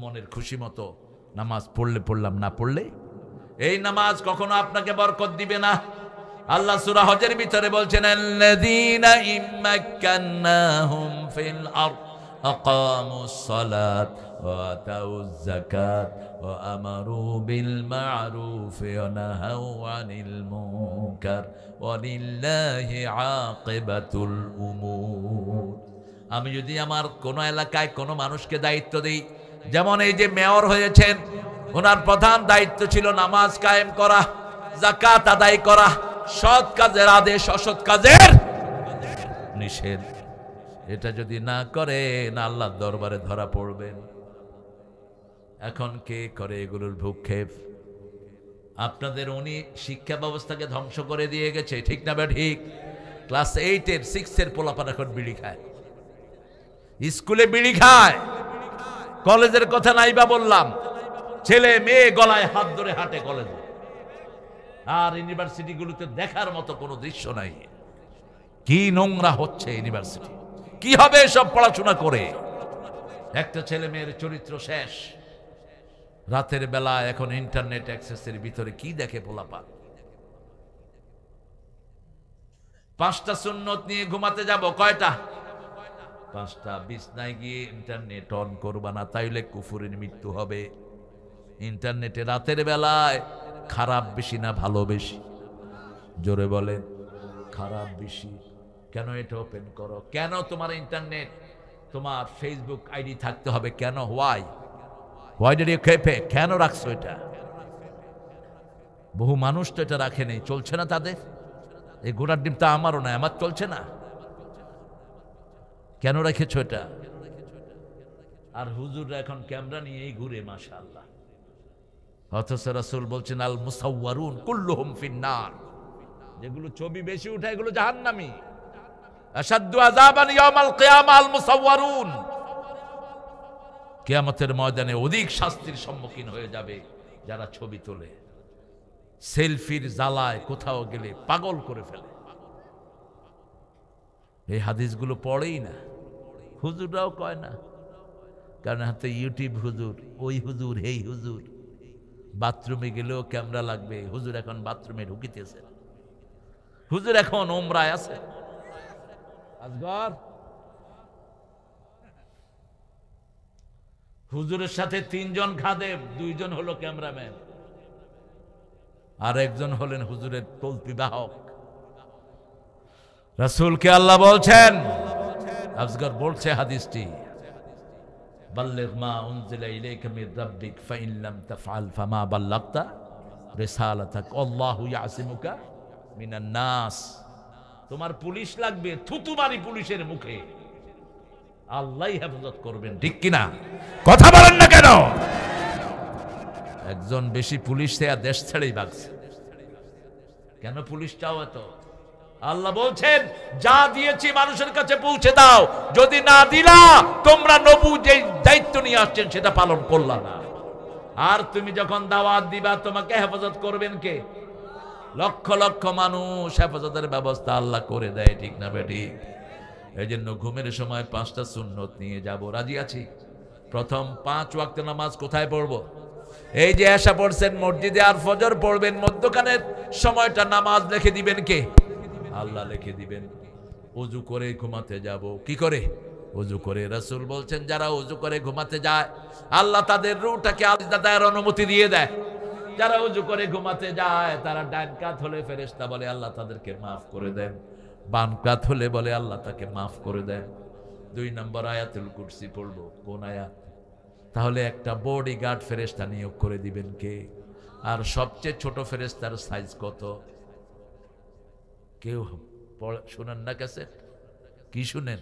মনের খুশি মতো নামাজ পড়লে পড়লাম, না পড়লে এই নামাজ কখনো আপনাকে বরকত দিবে না। আল্লাহ সূরা হজের ভিতরে বলছেন আল্লাযীনা ইম্মাক্কান্নাহুম ফিল আরদ আকামুস সালাত وآتوا الزكاة وأمروا بالمعروف ونهوا عن المنكر ولله عاقبة الأمور। আমি যদি আমার কোন এলাকায় কোন মানুষকে দায়িত্ব দেই, যেমন এই যে মেয়র হয়েছেন, ওনার প্রধান দায়িত্ব ছিল নামাজ কায়েম করা, যাকাত আদায় করা, সৎ কাজের আদেশ, অসৎ কাজের নিষেধ। এটা যদি না করেন আল্লাহর দরবারে ধরা পড়বেন। এখন কে করে এগুলোর ভূক্ষেপ? আপনাদের উনি শিক্ষা ব্যবস্থাকে ধ্বংস করে দিয়ে গেছে, ঠিক না? ঠিক। ক্লাস 8-এর 6-এর পোলাপান এখন বিড়ি খায়, স্কুলে বিড়ি খায়। কলেজের কথা নাইবা বললাম, ছেলে মেয়ে গলায় হাত ধরে হাঁটে কলেজে। আর ইউনিভার্সিটিগুলোতে দেখার মতো কোনো দৃশ্য নাই। কি নোংরা হচ্ছে ইউনিভার্সিটি! কি হবে এসব পড়াশোনা করে? একটা ছেলে মেয়ের চরিত্র শেষ। রাতের বেলা এখন ইন্টারনেট অ্যাক্সেসের ভিতরে কি দেখে পোলাপা। 5টা সুন্নত নিয়ে ঘুমাতে যাব, কয়টা? 5টা। বিছনায় গিয়ে ইন্টারনেট অন করবা না, তাইলে কুফুরের মৃত্যু হবে। ইন্টারনেটে রাতের বেলায় খারাপ বেশি না ভালো বেশি? জোরে বলেন। খারাপ বেশি। কেন এটা ওপেন করো? কেন তোমার ইন্টারনেট, তোমার ফেসবুক আইডি থাকতে হবে? কেন? Why did you keep it? কেন রাখছো এটা? বহু মানুষ তো এটা রাখে নেই, চলছে না তাদের। এই ঘোড়ার ডিমটা আমারও না, আমার চলছে না। কেন রেখেছো এটা? আর হুজুররা এখন ক্যামেরা নিয়েই ঘুরে, মাশাআল্লাহ। অথচ রাসূল বলছেন আল মুসাওয়ারুন কুল্লুহুম ফিন্নার। যেগুলো ছবি বেশি উঠে এগুলো জাহান্নামী। আশাদ্দু আযাবান ইয়াউমাল কিয়ামা আল মুসাওয়ারুন। কিয়ামতের ময়দানে অধিক শাস্তির সম্মুখীন হয়ে যাবে যারা ছবি তোলে। সেলফির জ্বালায় কোথাও গেলে পাগল করে ফেলে। এই হাদিসগুলো পড়েই না, হুজুররাও কয় না। কারণ হাতে ইউটিউব হুজুর, ওই হুজুর, এই হুজুর। বাথরুমে গেলেও ক্যামেরা লাগবে। হুজুর এখন বাথরুমে ঢুকিতেছে, হুজুর এখন ওমরায় আছে। আজগর হুজুরের সাথে 3 জন খাদেম, 2 জন হলো ক্যামেরাম্যান, আর একজন হলেন হুজুরের তলপি বাহক। রাসূলকে আল্লাহ বলছেন, আজগর বলছে হাদিসটি, বাল্লিগ মা উনজিলা ইলাইকা মির রাব্বিক ফাইন লাম তাফআল ফামা বাল্লাগতা রিসালাতাক আল্লাহু ইয়াসিমুকা মিনান নাস। তোমার পুলিশ লাগবে, থুতু মারি পুলিশের মুখে, আল্লাহই হেফাজত করবেন, ঠিক কিনা? কথা বলেন না কেন? একজন বেশি পুলিশ দেশ ছেড়েই ভাগছে। কেন পুলিশটাও এত? আল্লাহ বলছেন যা দিয়েছি মানুষের কাছে পৌঁছে দাও, যদি না দিলা তোমরা নবী যে দায়িত্ব নিয়ে আসছেন সেটা পালন করলা না। আর তুমি যখন দাওয়াত দিবা তোমাকে হেফাজত করবেন কে? লক্ষ লক্ষ মানুষ, হেফাজতের ব্যবস্থা আল্লাহ করে দেয়, ঠিক না বেটি? এই জন্য ঘুমের সময় 5টা সুন্নত নিয়ে যাব, রাজি আছি? প্রথম 5 ওয়াক্ত নামাজ কোথায় পড়বো? এই যে এশা পড়ছেন মসজিদে, আর ফজর পড়বেন, মধ্যখানের সময়টা নামাজ লিখে দিবেন কে? আল্লাহ লিখে দিবেন। ওযু করে ঘুমাতে যাব, কি করে? ওযু করে। রাসূল বলছেন যারা ওযু করে ঘুমাতে যায় আল্লাহ তাদের রূহটাকে আলাদার অনুমতি দিয়ে দেয়। যারা ওযু করে ঘুমাতে যায় তারা ডান কাত হলে ফেরেশতা বলে আল্লাহ তাদেরকে মাফ করে দেন, বাম কাত হলে বলে আল্লাহ তাকে মাফ করে দেন। 2 নম্বর আয়াতুল কুরসি পড়বো। কোন আয়াত? তাহলে একটা বডিগার্ড ফেরেশতা নিয়োগ করে দিবেন কে? আর সবচেয়ে ছোট ফেরেশতার সাইজ কত? কেউ শুনেন না কাছে? কি শুনেন?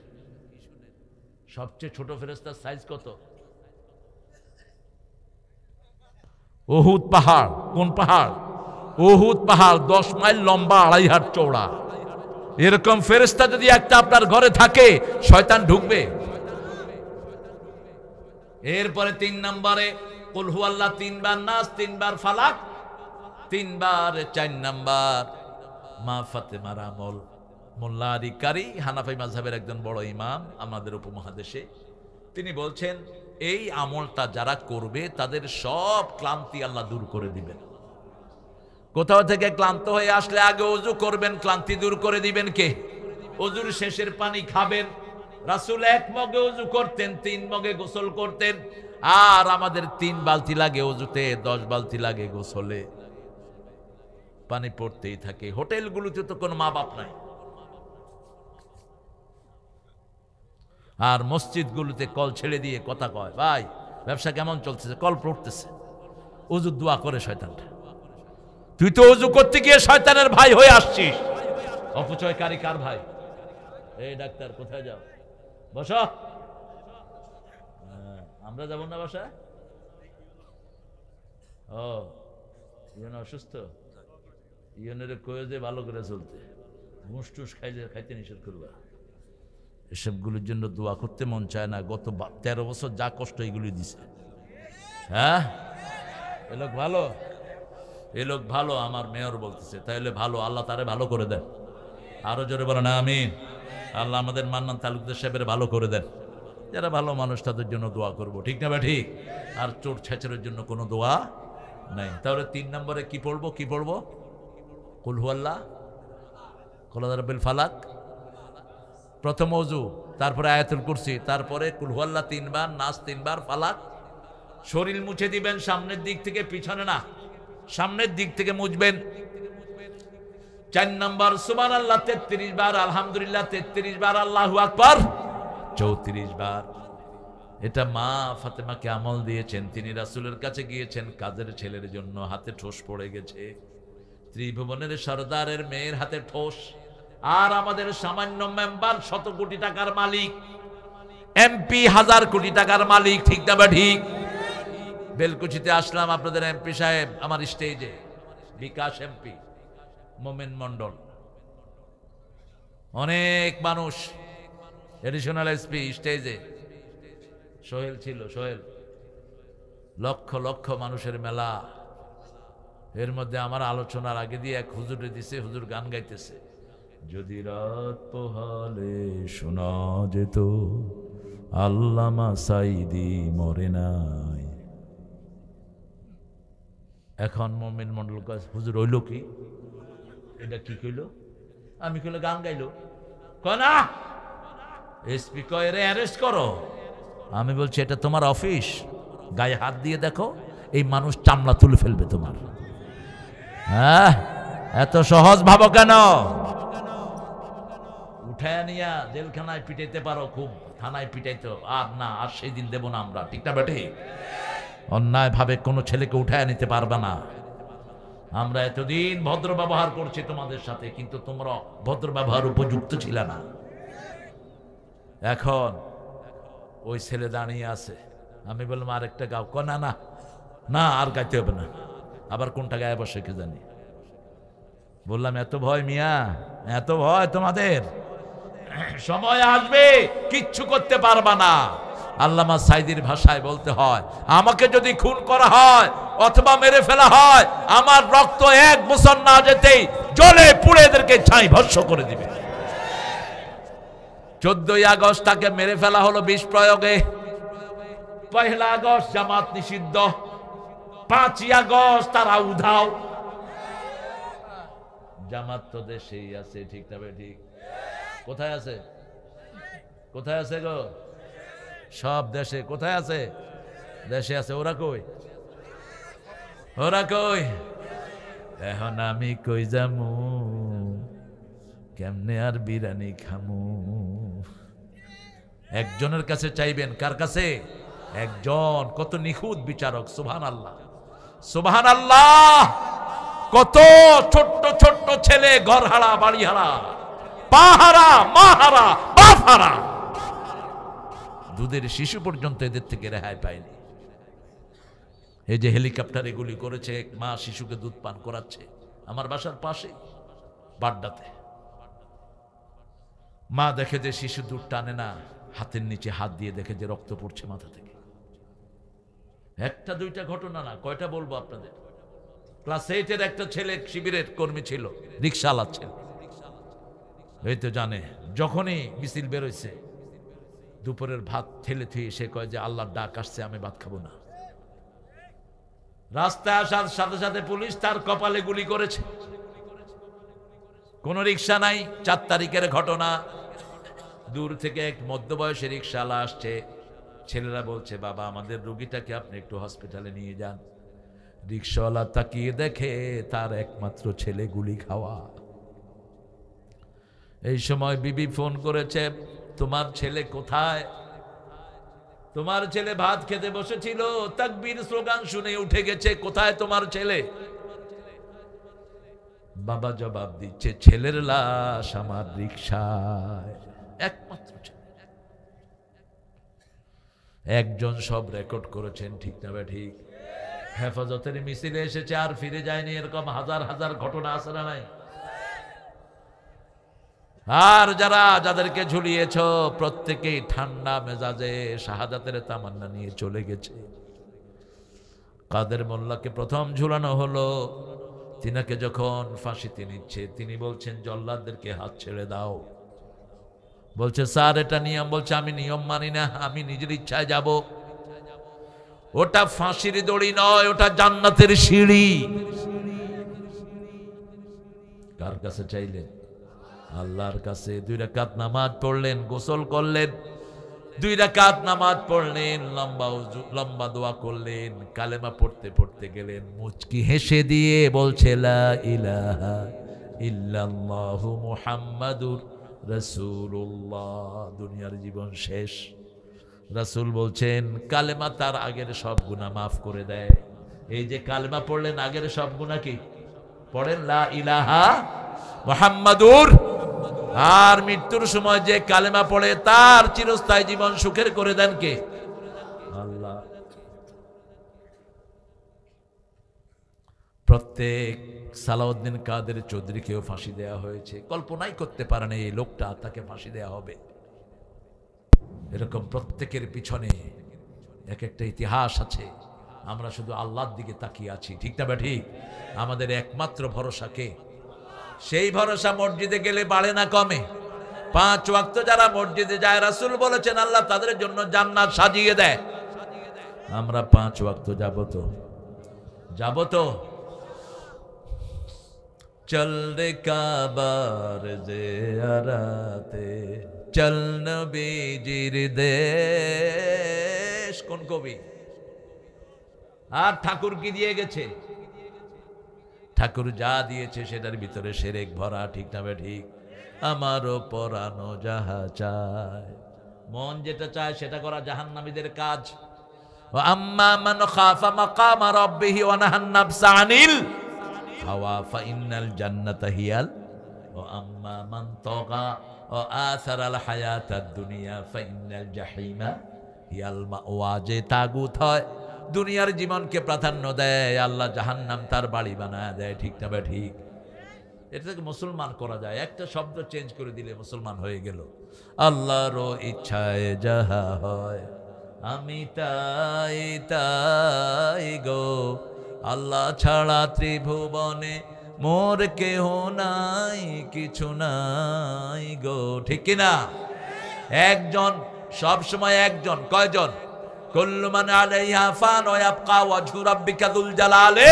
সবচেয়ে ছোট ফেরেশতার সাইজ কত? উহুদ পাহাড়। কোন পাহাড়? উহুদ পাহাড় 10 মাইল লম্বা, 2.5 হাত চওড়া। এরকম ফেরেশতা যদি একটা আপনার ঘরে থাকে শয়তান ঢুকবে? এরপরে 3 নম্বরে কুল হুয়াল্লাহ 3 বার, নাস 3 বার, ফালাক 3 বার। 4 নম্বর মা ফাতেমার আমল। মোল্লা আলী কারি হানাফি মাযহাবের একজন বড় ইমাম আমাদের উপমহাদেশে, তিনি বলছেন এই আমলটা যারা করবে তাদের সব ক্লান্তি আল্লাহ দূর করে দিবেন। কোথাও থেকে ক্লান্ত হয়ে আসলে আগে ওযু করবেন, ক্লান্তি দূর করে দিবেন কে? ওযুর শেষের পানি খাবেন। রাসূল 1 মগে ওযু করতেন, 3 মগে গোসল করতেন। আর আমাদের 3 বালতি লাগে ওযুতে, 10 বালতি লাগে গোসলে, পানি পড়তেই থাকে। হোটেলগুলোতে তো কোনো মা বাপ নাই, আর মসজিদগুলোতে কল ছেড়ে দিয়ে কথা কয়, ভাই ব্যবসা কেমন চলতেছে, কল পড়তেছে, ওযুর দোয়া করে শয়তানটা। তুই তো ওযু করতে গিয়ে শয়তানের ভাই হয়ে আসছিস। অপচয়কারী কার ভাই? এই ডাক্তার কোথায় যাও, বসো। আমরা যাব না বাসায়? ও ইয়ন অসুস্থ, ইয়নের কয়ে যে ভালো করে চলতে, ঘুষ টুস খাইতে নিষেধ করবা। এসবগুলোর জন্য দোয়া করতে মন চায় না। গত 13 বছর যা কষ্ট এগুলি দিছে। হ্যাঁ, এ লোক ভালো, এ লোক ভালো, আমার মেয়র বলতেছে, তাইলে ভালো, আল্লাহ তারে ভালো করে দেন। আরো জোরে বলেন আমিন। আল্লাহ আমাদের মান্নান তালুকদার সাহেবের ভালো করে দেন। যারা ভালো মানুষ তাদের জন্য দোয়া করব, ঠিক না? ঠিক। আর চোর ছেচরের জন্য কোনো দোয়া নাই। তাহলে 3 নম্বরে কি পড়বো? কি পড়বো? কুল হুয়াল্লাহ, কুল আউযু বিল ফালাক, প্রথম ওযু, তারপরে আয়াতুল কুরসি, তারপরে কুল হুয়াল্লাহ 3 বার, নাস 3 বার, ফালাক। শরীর মুছে দিবেন সামনের দিক থেকে, পিছনে না, সামনের দিক থেকে মুছবেন। 4 নম্বর সুবহানাল্লাহ 33 বার, আলহামদুলিল্লাহ 33 বার, আল্লাহু আকবার 34 বার। এটা মা ফাতেমাকে আমল দিয়েছেন। তিনি রাসূলের কাছে গিয়েছেন কাজের ছেলের জন্য, হাতে ঠোস পড়ে গেছে। ত্রিভুবনের সরদারের মেয়ের হাতে ঠোস, আর আমাদের সামান্য মেম্বার 100 কোটি টাকার মালিক, এমপি 1000 কোটি টাকার মালিক, ঠিক না বা ঠিক? বেলকুচিতে আসলাম আপনাদের এমপি সাহেব, আমার স্টেজে বিকাশ এমপি, মোমেন মন্ডল, অনেক মানুষ, এডিশনাল এসপি স্টেজে, সোহেল ছিল, সোহেল, লক্ষ লক্ষ মানুষের মেলা। এর মধ্যে আমার আলোচনার আগে দিয়ে এক হুজুরে দিছে, হুজুর গান গাইতেছে, যদি রাত পোহালে শোনা যেত আল্লামা সাইদি মরে নাই। এখন মোমেন মন্ডল কয়, হুজুর হইল কি, এটা কি কইল? আমি কইল গান গাইলো। কয় না, এসপি কয় রে অ্যারেস্ট করো। আমি বলছি এটা তোমার অফিস, গায়ে হাত দিয়ে দেখো, এই মানুষ চামড়া তুলে ফেলবে তোমার। হ্যাঁ, এত সহজ ভাবো কেন? উঠায় নিয়া জেলখানায় পিটাইতে পারো, খুব থানায় পিটাইতো, আর না, আর সেই দিন দেব না আমরা, ঠিক না বেটে? অন্যায় ভাবে কোনো ছেলেকে উঠায় নিতে পারবে না। আমরা এতদিন ভদ্র ব্যবহার করছি তোমাদের সাথে, কিন্তু তোমরা ভদ্র ব্যবহার উপযুক্ত ছিল না। এখন ওই ছেলে দাঁড়িয়ে আছে, আমি বললাম আরেকটা গাও। না না না, আর গাইতে হবে না। আবার কোনটা গায়ে বসে কে জানি। বললাম এত ভয় মিয়া, এত ভয় তোমাদের, সময় আসবে কিচ্ছু করতে পারবা না। আল্লামা সাইদির ভাষায় বলতে হয়, আমাকে যদি খুন করা হয় অথবা মেরে ফেলা হয়, আমার রক্ত 1 বছর না যেতেই জ্বলে পুড়ে এদেরকে ছাই ভস্ম করে দিবে। 14ই আগস্ট তাকে মেরে ফেলা হলো বিষ প্রয়োগে। 1 আগস্ট জামাত নিষিদ্ধ, 5ই আগস্ট তারা উধাও। জামাত তো দেশেই আছে, ঠিক না? ঠিক। কোথায় আছে? কোথায় আছে গো? সব দেশে। কোথায় আছে? দেশে আছে। ওরা কই? ওরা কই? এখন আমি কই যামু, কেমনে আর বিরিয়ানি খামু? একজনের কাছে চাইবেন। কার কাছে? একজন। কত নিখুঁত বিচারক! সুবহানাল্লাহ, সুবহানাল্লাহ। কত ছোট্ট ছোট্ট ছেলে ঘর হারা, বাড়ি হারা, পা হারা, মা হারা, বাপ হারা, দুধের শিশু পর্যন্ত এদের থেকে রেহাই পায়নি। এই যে হেলিকপ্টারে গুলি করেছে, এক মা শিশুকে দুধ পান করাচ্ছে আমার বাসার পাশে বাড্ডাতে। মা দেখে যে শিশু দুধ টানে না, হাতের নিচে হাত দিয়ে দেখে যে রক্ত পড়ছে মাথা থেকে। একটা দুইটা ঘটনা না, কয়টা বলবো আপনাদের। ক্লাস 8-এর একটা ছেলে শিবিরের কর্মী ছিল, রিক্সা চালাচ্ছে। এই তো জানে, যখনই মিছিল বেরোইছে, দুপুরের ভাত ঠেলে থুয়ে সে কয় যে আল্লাহর ডাক আসছে, আমি ভাত খাবো না। রাস্তায় আসার সাথে সাথে পুলিশ তার কপালে গুলি করেছে। কোন রিক্সা নাই। 4 তারিখের ঘটনা। দূর থেকে এক মধ্যবয়সী রিক্সাওয়ালা আসছে, ছেলেরা বলছে, বাবা আমাদের রুগীটাকে আপনি একটু হসপিটালে নিয়ে যান। রিক্সাওয়ালা তাকিয়ে দেখে তার একমাত্র ছেলে গুলি খাওয়া। এই সময় বিবি ফোন করেছে, তোমার ছেলে কোথায়? তোমার ছেলে ভাত খেতে বসেছিল, তাকবীর স্লোগান শুনে উঠে গেছে, কোথায় তোমার ছেলে? বাবা জবাব দিচ্ছে, ছেলের লাশ আমার রিক্সায়, একমাত্র ছেলে। একজন সব রেকর্ড করেছেন, ঠিক না ঠিক? হেফাজতের মিছিলে এসেছে আর ফিরে যায়নি, এরকম হাজার হাজার ঘটনা আছে না নাই? আর যাদেরকে ঝুলিয়েছ প্রত্যেকেই ঠান্ডা মেজাজে শাহাদাতের তামান্না নিয়ে চলে গেছে। কাদের মোল্লাকে প্রথম ঝুলানো হলো, তিনাকে যখন ফাঁসিতে নিচ্ছে তিনি বলছেন, জল্লাদদেরকে হাত ছেড়ে দাও। বলছে, স্যার এটা নিয়ম। বলছে, আমি নিয়ম মানি না, আমি নিজের ইচ্ছায় যাব। ওটা ফাঁসির দড়ি নয়, ওটা জান্নাতের সিঁড়ি। কার কাছে চাইলেন? আল্লাহর কাছে। 2 রাকাত নামাজ পড়লেন, গোসল করলেন, 2 রাকাত নামাজ পড়লেন, লম্বা দোয়া করলেন, কালেমা পড়তে পড়তে গেলেন, মুচকি হেসে দিয়ে বলছে, লা ইলাহা ইল্লাল্লাহু মুহাম্মাদুর রাসূলুল্লাহ। দুনিয়ার জীবন শেষ। রাসূল বলছেন, কালেমা তার আগের সব গুনাহ মাফ করে দেয়। এই যে কালেমা পড়লেন, আগের সব গুনাহ কি পড়েন? লা ইলাহা মুহাম্মাদুর। আর মৃত্যুর সময় যে কালেমা পড়ে তার চিরস্থায়ী জীবন সুখের করে দেন কে? আল্লাহ। প্রত্যেক সালাউদ্দিন কাদের চৌধুরীকেও ফাঁসি দেওয়া হয়েছে। কল্পনাই করতে পারেন এই লোকটা, তাকে ফাঁসি দেওয়া হবে। এরকম প্রত্যেকের পিছনে এক একটা ইতিহাস আছে। আমরা শুধু আল্লাহর দিকে তাকিয়ে আছি, ঠিক না ঠিক? আমাদের একমাত্র ভরসা কে? সেই ভরসা মসজিদে গেলে বাড়ে না কমে? 5 ওয়াক্ত যারা মসজিদে যায়, রাসূল বলেছেন আল্লাহ তাদের জন্য জান্নাত সাজিয়ে দেয়। আমরা 5 ওয়াক্ত যাব তো? চল রে কাবার জিয়ারাতে, চল নবীজির দেশ। কোন কবি? আর ঠাকুর কি দিয়ে গেছে? ঠাকুর যা দিয়েছে সেটার ভিতরে শিরক ভরা, ঠিক না ঠিক? আমারও পরানো যাহা চায়, মন যেটা চায় সেটা করা জাহান্নামীদের কাজ। ওয়া আম্মা মান খাফা মাকামা রাব্বিহি ওয়া নাহান নাফসা আনিল হাওয়া ফাইন্নাল জান্নাতা হিয়াল, ওয়া আম্মা মান তাগা ওয়া আসারাল হায়াতাদ দুনিয়া ফাইন্নাল জাহিমা হিয়াল মাওয়া। যে তাগুত হয়, দুনিয়ার জীবনকে প্রাধান্য দেয়, আল্লাহ জাহান্নাম তার বাড়ি বানায় দেয়, ঠিক না ঠিক? এটা থেকে মুসলমান করা যায়, একটা শব্দ চেঞ্জ করে দিলে মুসলমান হয়ে গেল। আল্লাহর ইচ্ছায় যাহা হয় আমি তাই তাই গো, আল্লাহ ছাড়া ত্রিভুবনে মোর কেহ নাই, কিছু নাই গো, ঠিক কিনা? একজন, সব সময় একজন। কয়জন? কুল্লু মান আলাইহা ফান ওয়া ইয়াবকা ওয়াজহু রাব্বিকা যুল জালালি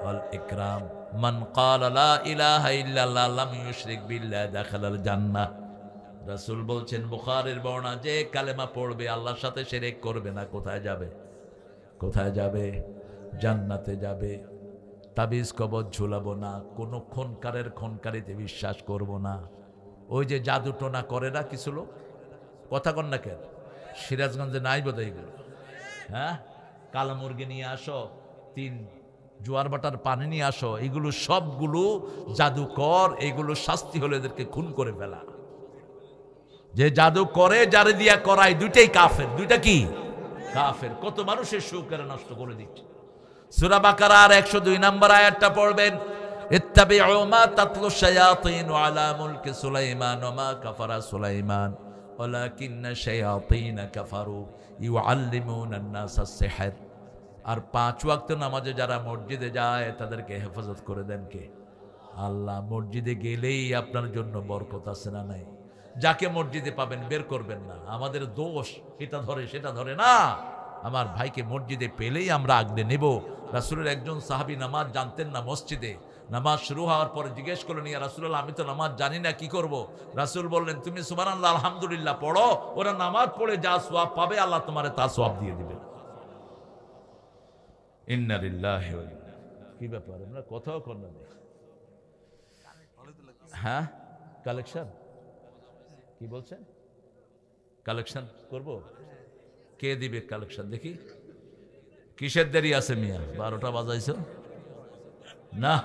ওয়াল ইকরাম। মান ক্বালা লা ইলাহা ইল্লাল্লাহ লাম ইউশরিক বিল্লাহি দাখালাল জান্নাহ। রাসূল বলছেন, বুখারীর বর্ণনা, যে কালেমা পড়বে, আল্লাহর সাথে শিরক করবে না, কোথায় যাবে? কোথায় যাবে? জান্নাতে যাবে। তাবিজ কবজ ঝুলাবো না, কোন খুনকারের খুনকারিতে বিশ্বাস করব না। ওই যে জাদু টোনা করে না কিছু লোক, কথা কন না কেন? সিরাজগঞ্জে নাই বোধ এগুলো। হ্যাঁ, কালো মুরগি নিয়ে আসো, 3 জোয়ার বাটার পানি নিয়ে আসো, এগুলো সবগুলো জাদুকর। এগুলো শাস্তি হলে এদেরকে খুন করে ফেলা। যে জাদু করে, যারে দিয়া করায়, দুইটাই কাফের। দুইটা কি? কাফের। কত মানুষের সুখের নষ্ট করে দিচ্ছে। সূরা বাকারার 102 নম্বর আয়াতটা পড়বেন, ইত্তাবিউ মা তাতলু শায়াতিন আলা মুলকি সুলাইমান ওয়া মা কাফারা সুলাইমান ওয়ালাকিন্না শায়াতিন কাফারু ইউআল্লিমুনান নাসাস সিহর। আর 5 ওয়াক্ত নামাজে যারা মসজিদে যায় তাদেরকে হেফাজত করে দেন কে? আল্লাহ। মসজিদে গেলেই আপনার জন্য বরকত আছে না নাই? যাকে মসজিদে পাবেন বের করবেন না। আমাদের দোষ এটা ধরে সেটা ধরে না। আমার ভাইকে মসজিদে পেলেই আমরা আগলে নেব। রাসূলের একজন সাহাবী নামাজ জানতেন না মসজিদে, নামাজ শুরু হওয়ার পরে জিজ্ঞেস করলেন, ইয়া রাসূলুল্লাহ, আমি তো নামাজ জানি না, কি করব? রাসূল বললেন, তুমি সুবহানাল্লাহ আলহামদুলিল্লাহ পড়ো, ওরা নামাজ পড়ে যা সওয়াব পাবে আল্লাহ তোমারে তা সওয়াব দিয়ে দিবে। ইন্না লিল্লাহি ওয়া ইন্না ইলাইহি। কি ব্যাপার, আমরা কথাও কর না? হ্যাঁ, কালেকশন কি বলছেন? কালেকশন করব? কে দিবে কালেকশন? দেখি কিসের দেরি আছে মিয়া? 12টা বাজাইছো না?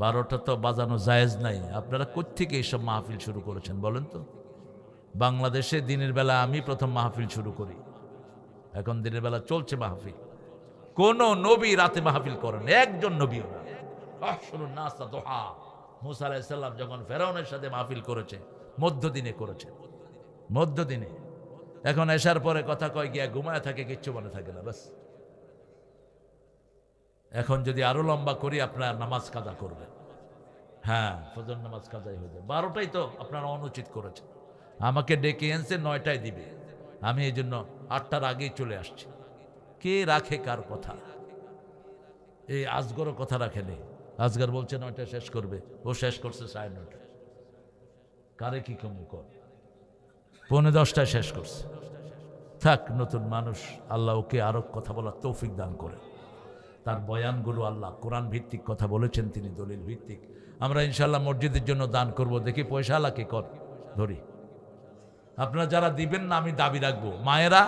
12টা তো বাজানো জায়েজ নাই। আপনারা কোত্থেকে এইসব মাহফিল শুরু করেছেন বলেন তো? বাংলাদেশে দিনের বেলা আমি প্রথম মাহফিল শুরু করি, এখন দিনের বেলা চলছে মাহফিল। কোন নবী রাতে মাহফিল করেন? একজন নবীও না। শুনুন, নাস্তা দোহা মুসা আলাইহিস সালাম যখন ফেরাউনের সাথে মাহফিল করেছে, মধ্যদিনে করেছে, মধ্যদিনে। এখন এশার পরে কথা কয় গিয়া ঘুমায় থাকে, কিচ্ছু মনে থাকে না, বাস। এখন যদি আরো লম্বা করি আপনার নামাজ কাজা করবেন। হ্যাঁ, ফজর নামাজ কাজাই হয়ে যায়। 12টাই তো আপনারা অনুচিত করেছেন। আমাকে ডেকে এনেছে 9টায় দিবে, আমি এই জন্য 8টার আগেই চলে আসছি। কে রাখে কার কথা? এই আজগরও কথা রাখে নেই। আজগর বলছে 9টায় শেষ করবে, ও শেষ করছে 9:30। কারে কি কম কর, 9:45টায় শেষ করছে। থাক, নতুন মানুষ, আল্লাহ ওকে আরো কথা বলার তৌফিক দান করে। তার বয়ানগুলো আল্লাহ কোরআন ভিত্তিক কথা বলেছেন, তিনি দলিল ভিত্তিক। আমরা ইনশাল্লাহ মসজিদের জন্য দান করব। দেখি পয়সা আলাকে কর ধরি। আপনারা যারা দিবেন না, আমি দাবি রাখবো, মায়েরা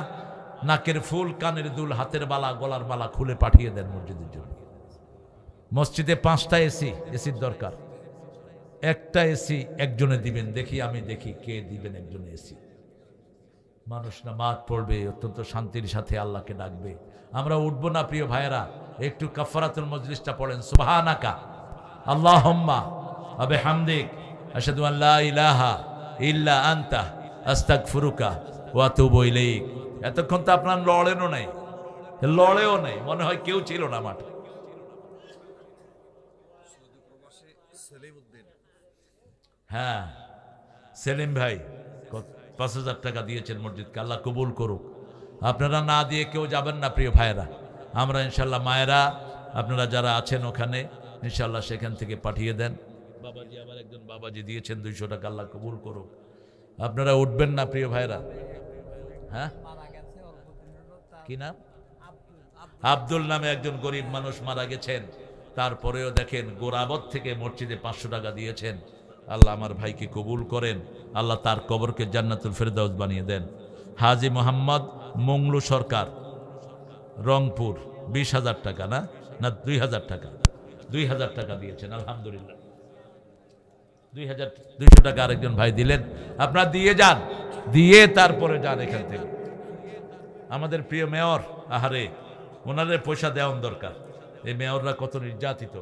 নাকের ফুল, কানের দুল, হাতের বালা, গলার বালা খুলে পাঠিয়ে দেন মসজিদের জন্য। মসজিদে 5টা এসির দরকার। একটা এসি একজনে দিবেন, দেখি, আমি দেখি কে দিবেন একজনে এসি। মানুষ নামাজ পড়বে, অত্যন্ত শান্তির সাথে আল্লাহকে ডাকবে। আমরা উঠবো না প্রিয় ভাইয়েরা? একটু কাফারাতুল মজলিসটা পড়েন, সুবহানাকা আল্লাহুম্মা ওয়া বিহামদিক আশহাদু আন লা ইলাহা ইল্লা আনতা আস্তাগফিরুকা ওয়া আতুবু ইলাইক। এতক্ষণ তো আপনার লড়েনও নাই, লড়েও নাই, মনে হয় কেউ ছিল না মাঠে। হ্যাঁ, সেলিম ভাই 5,000 টাকা দিয়েছেন মসজিদকে, আল্লাহ কবুল করুক। আপনারা না দিয়ে কেউ যাবেন না প্রিয় ভাইয়েরা। আমরা ইনশাল্লাহ, মায়েরা আপনারা যারা আছেন ওখানে, ইনশাল্লাহ সেখান থেকে পাঠিয়ে দেন। বাবাজি, আমার একজন বাবাজি দিয়েছেন 200 টাকা, আল্লাহ কবুল করুক। আপনারা উঠবেন না প্রিয় ভাইয়েরা? হ্যাঁ, কি নাম? আব্দুল নামে একজন গরিব মানুষ মারা গেছেন। তারপরেও দেখেন গোরাবত থেকে মসজিদে 500 টাকা দিয়েছেন। আল্লাহ আমার ভাইকে কবুল করেন, আল্লাহ তার কবরকে জান্নাতুল ফেরদাউস বানিয়ে দেন। হাজি মোহাম্মদ মংলু সরকার, রংপুর, 20,000 টাকা, না 2,000 টাকা, 2,000 টাকা দিয়েছেন, আলহামদুলিল্লাহ। 2,200 টাকা আরেকজন ভাই দিলেন। আপনারা দিয়ে যান, দিয়ে তারপরে যান এখান থেকে। আমাদের প্রিয় মেয়র, আহারে, ওনাদের পয়সা দেওয়ার দরকার। এই মেয়ররা কত নির্যাতিত,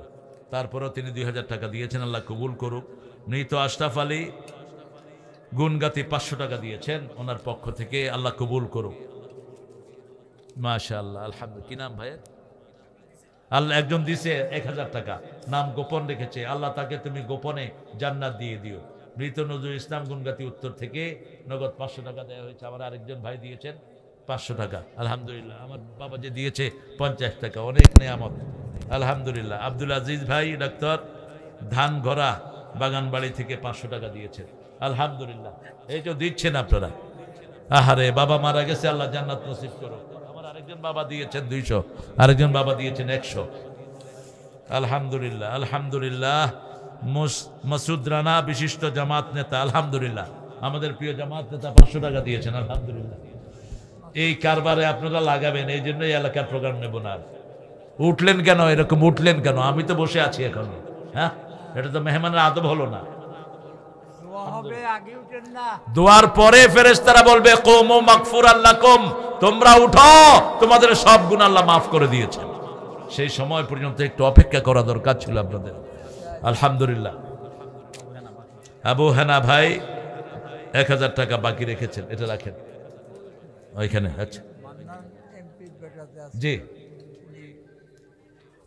তারপরেও তিনি 2,000 টাকা দিয়েছেন, আল্লাহ কবুল করুক। মৃত আশরাফ আলী গুনগাতি 500 টাকা দিয়েছেন ওনার পক্ষ থেকে, আল্লাহ কবুল করুক। মাশাআল্লাহ, আলহামদুলিল্লাহ। কি নাম ভাইয়ের? আল্লাহ একজন দিছে 1,000 টাকা, নাম গোপন রেখেছে, আল্লাহ তাকে তুমি গোপনে জান্নাত দিয়ে দিও। মৃত নজরুল ইসলাম গুনগাতি উত্তর থেকে নগদ 500 টাকা দেওয়া হয়েছে। আমার আরেকজন ভাই দিয়েছেন 500 টাকা, আলহামদুলিল্লাহ। আমার বাবা যে দিয়েছে 50 টাকা, অনেক নেয়ামত, আলহামদুলিল্লাহ। আব্দুল আজিজ ভাই ডাক্তার ধানঘরা বাগানবাড়ি থেকে 500 টাকা দিয়েছেন, আলহামদুলিল্লাহ। এই যে দিচ্ছেন আপনারা, আহারে, বাবা মারা গেছে, আল্লাহ জান্নাত নসিব করো। আমার আরেকজন বাবা দিয়েছেন 200, আরেকজন বাবা দিয়েছেন 100, আলহামদুলিল্লাহ, আলহামদুলিল্লাহ। মাসুদ রানা বিশিষ্ট জামাত নেতা, আলহামদুলিল্লাহ। আমাদের প্রিয় জামাত নেতা 500 টাকা দিয়েছেন, আলহামদুলিল্লাহ। এই কারবারে আপনারা লাগাবেন, এই জন্য এই এলাকার প্রোগ্রাম নেব না। উঠলেন কেন এরকম, উঠলেন কেন? আমি তো বসে আছি এখন। হ্যাঁ, এটা তো মেহমানের আদব হলো না। দোয়ার পরে ফেরেশতারা বলবে কুমু মাগফুরান লাকুম, তোমরা উঠো, তোমাদের সব গুনাহ আল্লাহ মাফ করে দিয়েছেন। সেই সময় পর্যন্ত একটু অপেক্ষা করা দরকার ছিল আপনাদের, আলহামদুলিল্লাহ। আবু হানা ভাই 1,000 টাকা বাকি রেখেছেন, এটা রাখেন ওইখানে। আচ্ছা জি,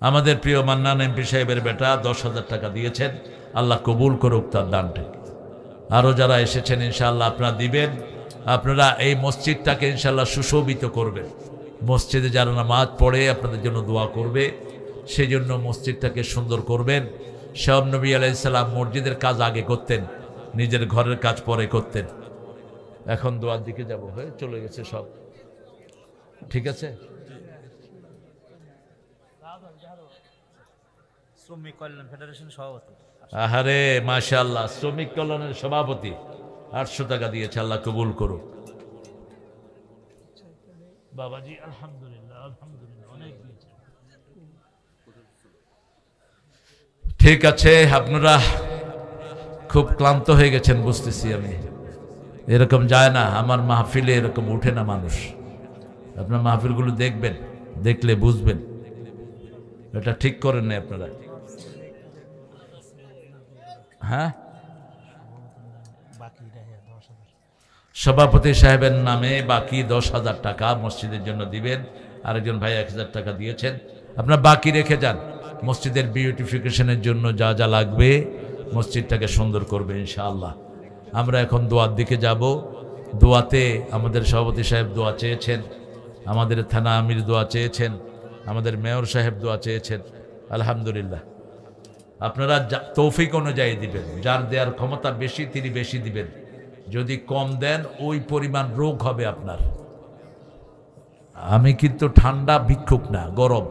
আমাদের প্রিয় মান্নান এমপি সাহেবের বেটা 10,000 টাকা দিয়েছেন, আল্লাহ কবুল করুক তার দানটা। আরো যারা এসেছেন ইনশাআল্লাহ আপনারা দিবেন। আপনারা এই মসজিদটাকে ইনশাআল্লাহ সুশোভিত করবেন। মসজিদে যারা নামাজ পড়ে আপনাদের জন্য দোয়া করবে, সেই জন্য মসজিদটাকে সুন্দর করবেন। সব নবী আলাইহিস সালাম মসজিদের কাজ আগে করতেন, নিজের ঘরের কাজ পরে করতেন। এখন দোয়ার দিকে যাব, হয়ে চলে গেছে সব, ঠিক আছে। শ্রমিক কল্যাণ ফেডারেশন সভাপতি, আহারে মাশাআল্লাহ, শ্রমিক কল্যাণের সভাপতি 800 টাকা দিয়েছে, আল্লাহ কবুল করো বাবাজি। আলহামদুলিল্লাহ, আলহামদুলিল্লাহ, অনেক দিয়েছে। ঠিক আছে, আপনারা খুব ক্লান্ত হয়ে গেছেন বুঝতেছি আমি। এরকম যায় না, আমার মাহফিলে এরকম উঠে না মানুষ। আপনার মাহফিলগুলো দেখবেন, দেখলে বুঝবেন এটা ঠিক করেন না আপনারা। হ্যাঁ, সভাপতি সাহেবের নামে বাকি 10,000 টাকা মসজিদের জন্য দিবেন। আরেকজন ভাই 1,000 টাকা দিয়েছেন, আপনার বাকি রেখে যান। মসজিদের বিউটিফিকেশনের জন্য যা যা লাগবে মসজিদটাকে সুন্দর করবে ইনশাআল্লাহ। আমরা এখন দোয়ার দিকে যাব। দোয়াতে আমাদের সভাপতি সাহেব দোয়া চেয়েছেন, আমাদের থানা আমির দোয়া চেয়েছেন, আমাদের মেয়র সাহেব দোয়া চেয়েছেন। আলহামদুলিল্লাহ, আপনারা তৌফিক অনুযায়ী দিবেন। যার দেওয়ার ক্ষমতা বেশি তিনি বেশি দিবেন, যদি কম দেন ওই পরিমাণ রোগ হবে আপনার। আমি কিন্তু ঠান্ডা ভিক্ষুক না, গরম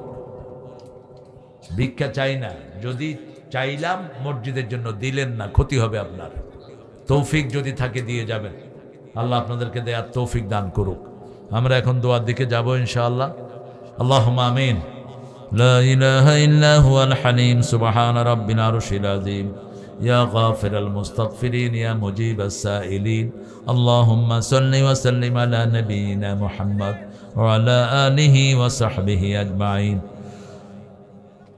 ভিক্ষা চাই না। যদি চাইলাম মসজিদের জন্য, দিলেন না, ক্ষতি হবে আপনার। তৌফিক যদি থাকে দিয়ে যাবেন, আল্লাহ আপনাদেরকে দেয়ার তৌফিক দান করুক। আমরা এখন দোয়ার দিকে যাব ইনশাআল্লাহ। আল্লাহুম্মা আমিন। লা ইলাহা ইল্লা হুয়াল হালিম সুবহানা রাব্বিল আরশিল আযীম ইয়া গাফিরাল মুস্তাগফিরিন ইয়া মুজিবাস সাইলিন। আল্লাহুম্মা সাল্লি ওয়া সাল্লিম আলা নাবিয়িনা মুহাম্মদ ওয়া আলা আলিহি ওয়া সাহবিহি আজমাইন।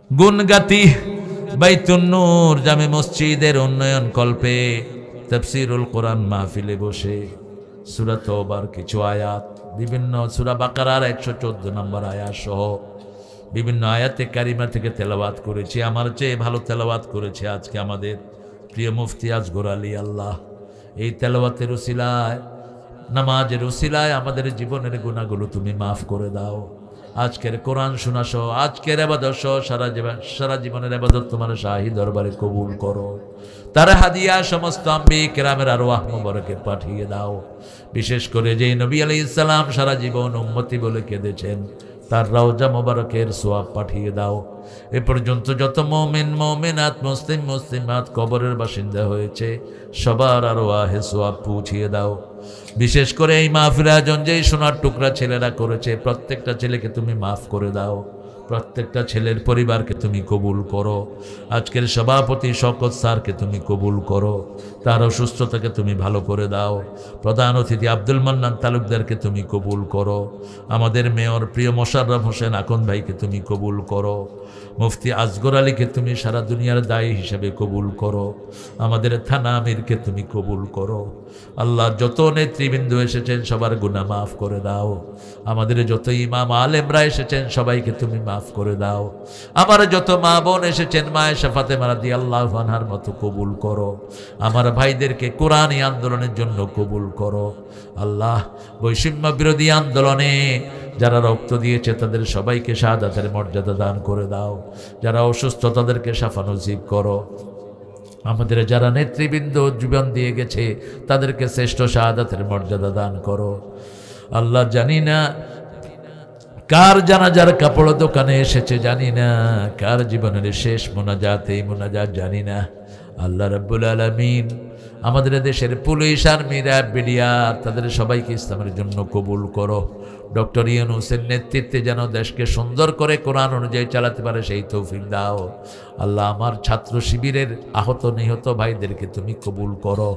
গুনগাতি বাইতুন নূর জামে মসজিদের উন্নয়ন কল্পে তাফসীরুল কোরআন মাহফিলে বসে সূরা তওবার কিছু আয়াত, বিভিন্ন সূরা বাকারার 114 নম্বর আয়াত সহ বিভিন্ন আয়াতে কারিমা থেকে তেলাওয়াত করেছি। আমার চেয়ে ভালো তেলাওয়াত করেছে আজকে আমাদের প্রিয় মুফতি আসগর আলী। আল্লাহ এই তেলাওয়াতের উসিলায়, নামাজের উসিলায় আমাদের জীবনের গুনাহগুলো তুমি মাফ করে দাও। আজকের কোরআন শোনা সহ, আজকের ইবাদত সহ সারা জীবনের ইবাদত তোমার শাহী দরবারে কবুল করো। তার হাদিয়া সমস্ত আম্বিয়া কেরামের আরওয়াহ মুবারকে পাঠিয়ে দাও। বিশেষ করে যেই নবী আলাইহিস সালাম সারা জীবন উম্মতি বলে কেঁদেছেন, তার রওজা মুবারকের সোয়াব পাঠিয়ে দাও। এ পর্যন্ত যত মুমিন মুমিনাত মুসলিম মুসলিমাত কবরের বাসিন্দা হয়েছে সবার আরওয়াহে সোয়াব পৌঁছিয়ে দাও। বিশেষ করে এই মাহফিল আয়োজন যেই সোনার টুকরা ছেলেরা করেছে, প্রত্যেকটা ছেলেকে তুমি মাফ করে দাও, প্রত্যেকটা ছেলের পরিবারকে তুমি কবুল করো। আজকের সভাপতি শওকত স্যারকে তুমি কবুল করো, তার অসুস্থতাকে তুমি ভালো করে দাও। প্রধান অতিথি আব্দুল মান্নান তালুকদারকে তুমি কবুল করো। আমাদের মেয়র প্রিয় মোশাররফ হোসেন আকন ভাইকে তুমি কবুল করো। মুফতি আসগর আলীকে তুমি সারা দুনিয়ার দায়ী হিসেবে কবুল করো। আমাদের থানা আমিরকে তুমি কবুল করো। আল্লাহ যত নেতৃবৃন্দ এসেছেন সবার গুনাহ মাফ করে দাও। আমাদের যত ইমাম আলেমরা এসেছেন সবাইকে তুমি মাফ করে দাও। আমার যত মা বোন এসেছেন মায়েশা ফাতেমা রাদিয়াল্লাহু আনহার মতো কবুল করো। আমার ভাইদেরকে কোরআনী আন্দোলনের জন্য কবুল করো। আল্লাহ বৈষম্য বিরোধী আন্দোলনে যারা রক্ত দিয়েছে তাদের সবাইকে শাহাদাতের মর্যাদা দান করে দাও। যারা অসুস্থ তাদেরকে শাফা নসিব করো। আমাদের যারা নেতৃবৃন্দ জীবন দিয়ে গেছে তাদেরকে শ্রেষ্ঠ শাহাদাতের মর্যাদা দান করো। আল্লাহ জানি না কার জানাজার কাপড় দোকানে এসেছে, জানি না কার জীবনের শেষ মোনাজাত, এই মোনাজাত জানি না। আল্লাহ রাব্বুল আলামিন আমাদের দেশের পুলিশ আর্মি র্যাব বিডিআর তাদের সবাইকে ইসলামের জন্য কবুল করো। ডক্টর ইউনূসের নেতৃত্বে যেন দেশকে সুন্দর করে কোরআন অনুযায়ী চালাতে পারে সেই তৌফিক দাও। আল্লাহ আমার ছাত্র শিবিরের আহত নিহত ভাইদেরকে তুমি কবুল করো,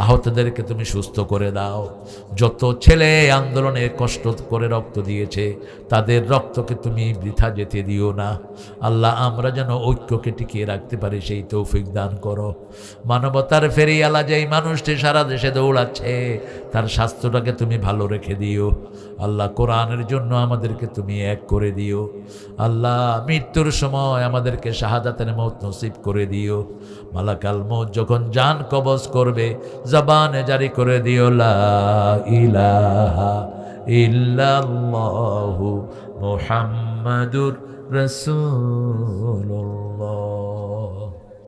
আহতদেরকে তুমি সুস্থ করে দাও। যত ছেলে আন্দোলনে কষ্ট করে রক্ত দিয়েছে তাদের রক্তকে তুমি বৃথা যেতে দিও না। আল্লাহ আমরা যেন ঐক্যকে টিকিয়ে রাখতে পারি সেই তৌফিক দান করো। মানবতার ফেরিওয়ালা যেই মানুষটি সারা দেশে দৌড়াচ্ছে তার স্বাস্থ্যটাকে তুমি ভালো রেখে দিও। আল্লাহ কোরআনের জন্য আমাদেরকে তুমি এক করে দিও। আল্লাহ মৃত্যুর সময় আমাদেরকে শাহাদাতের মওত নসিব করে দিও। মালাকাল মওত যখন জান কবজ করবে জবানে জারি করে দিও লা ইলাহা ইল্লাল্লাহু মুহাম্মাদুর রাসূলুল্লাহ।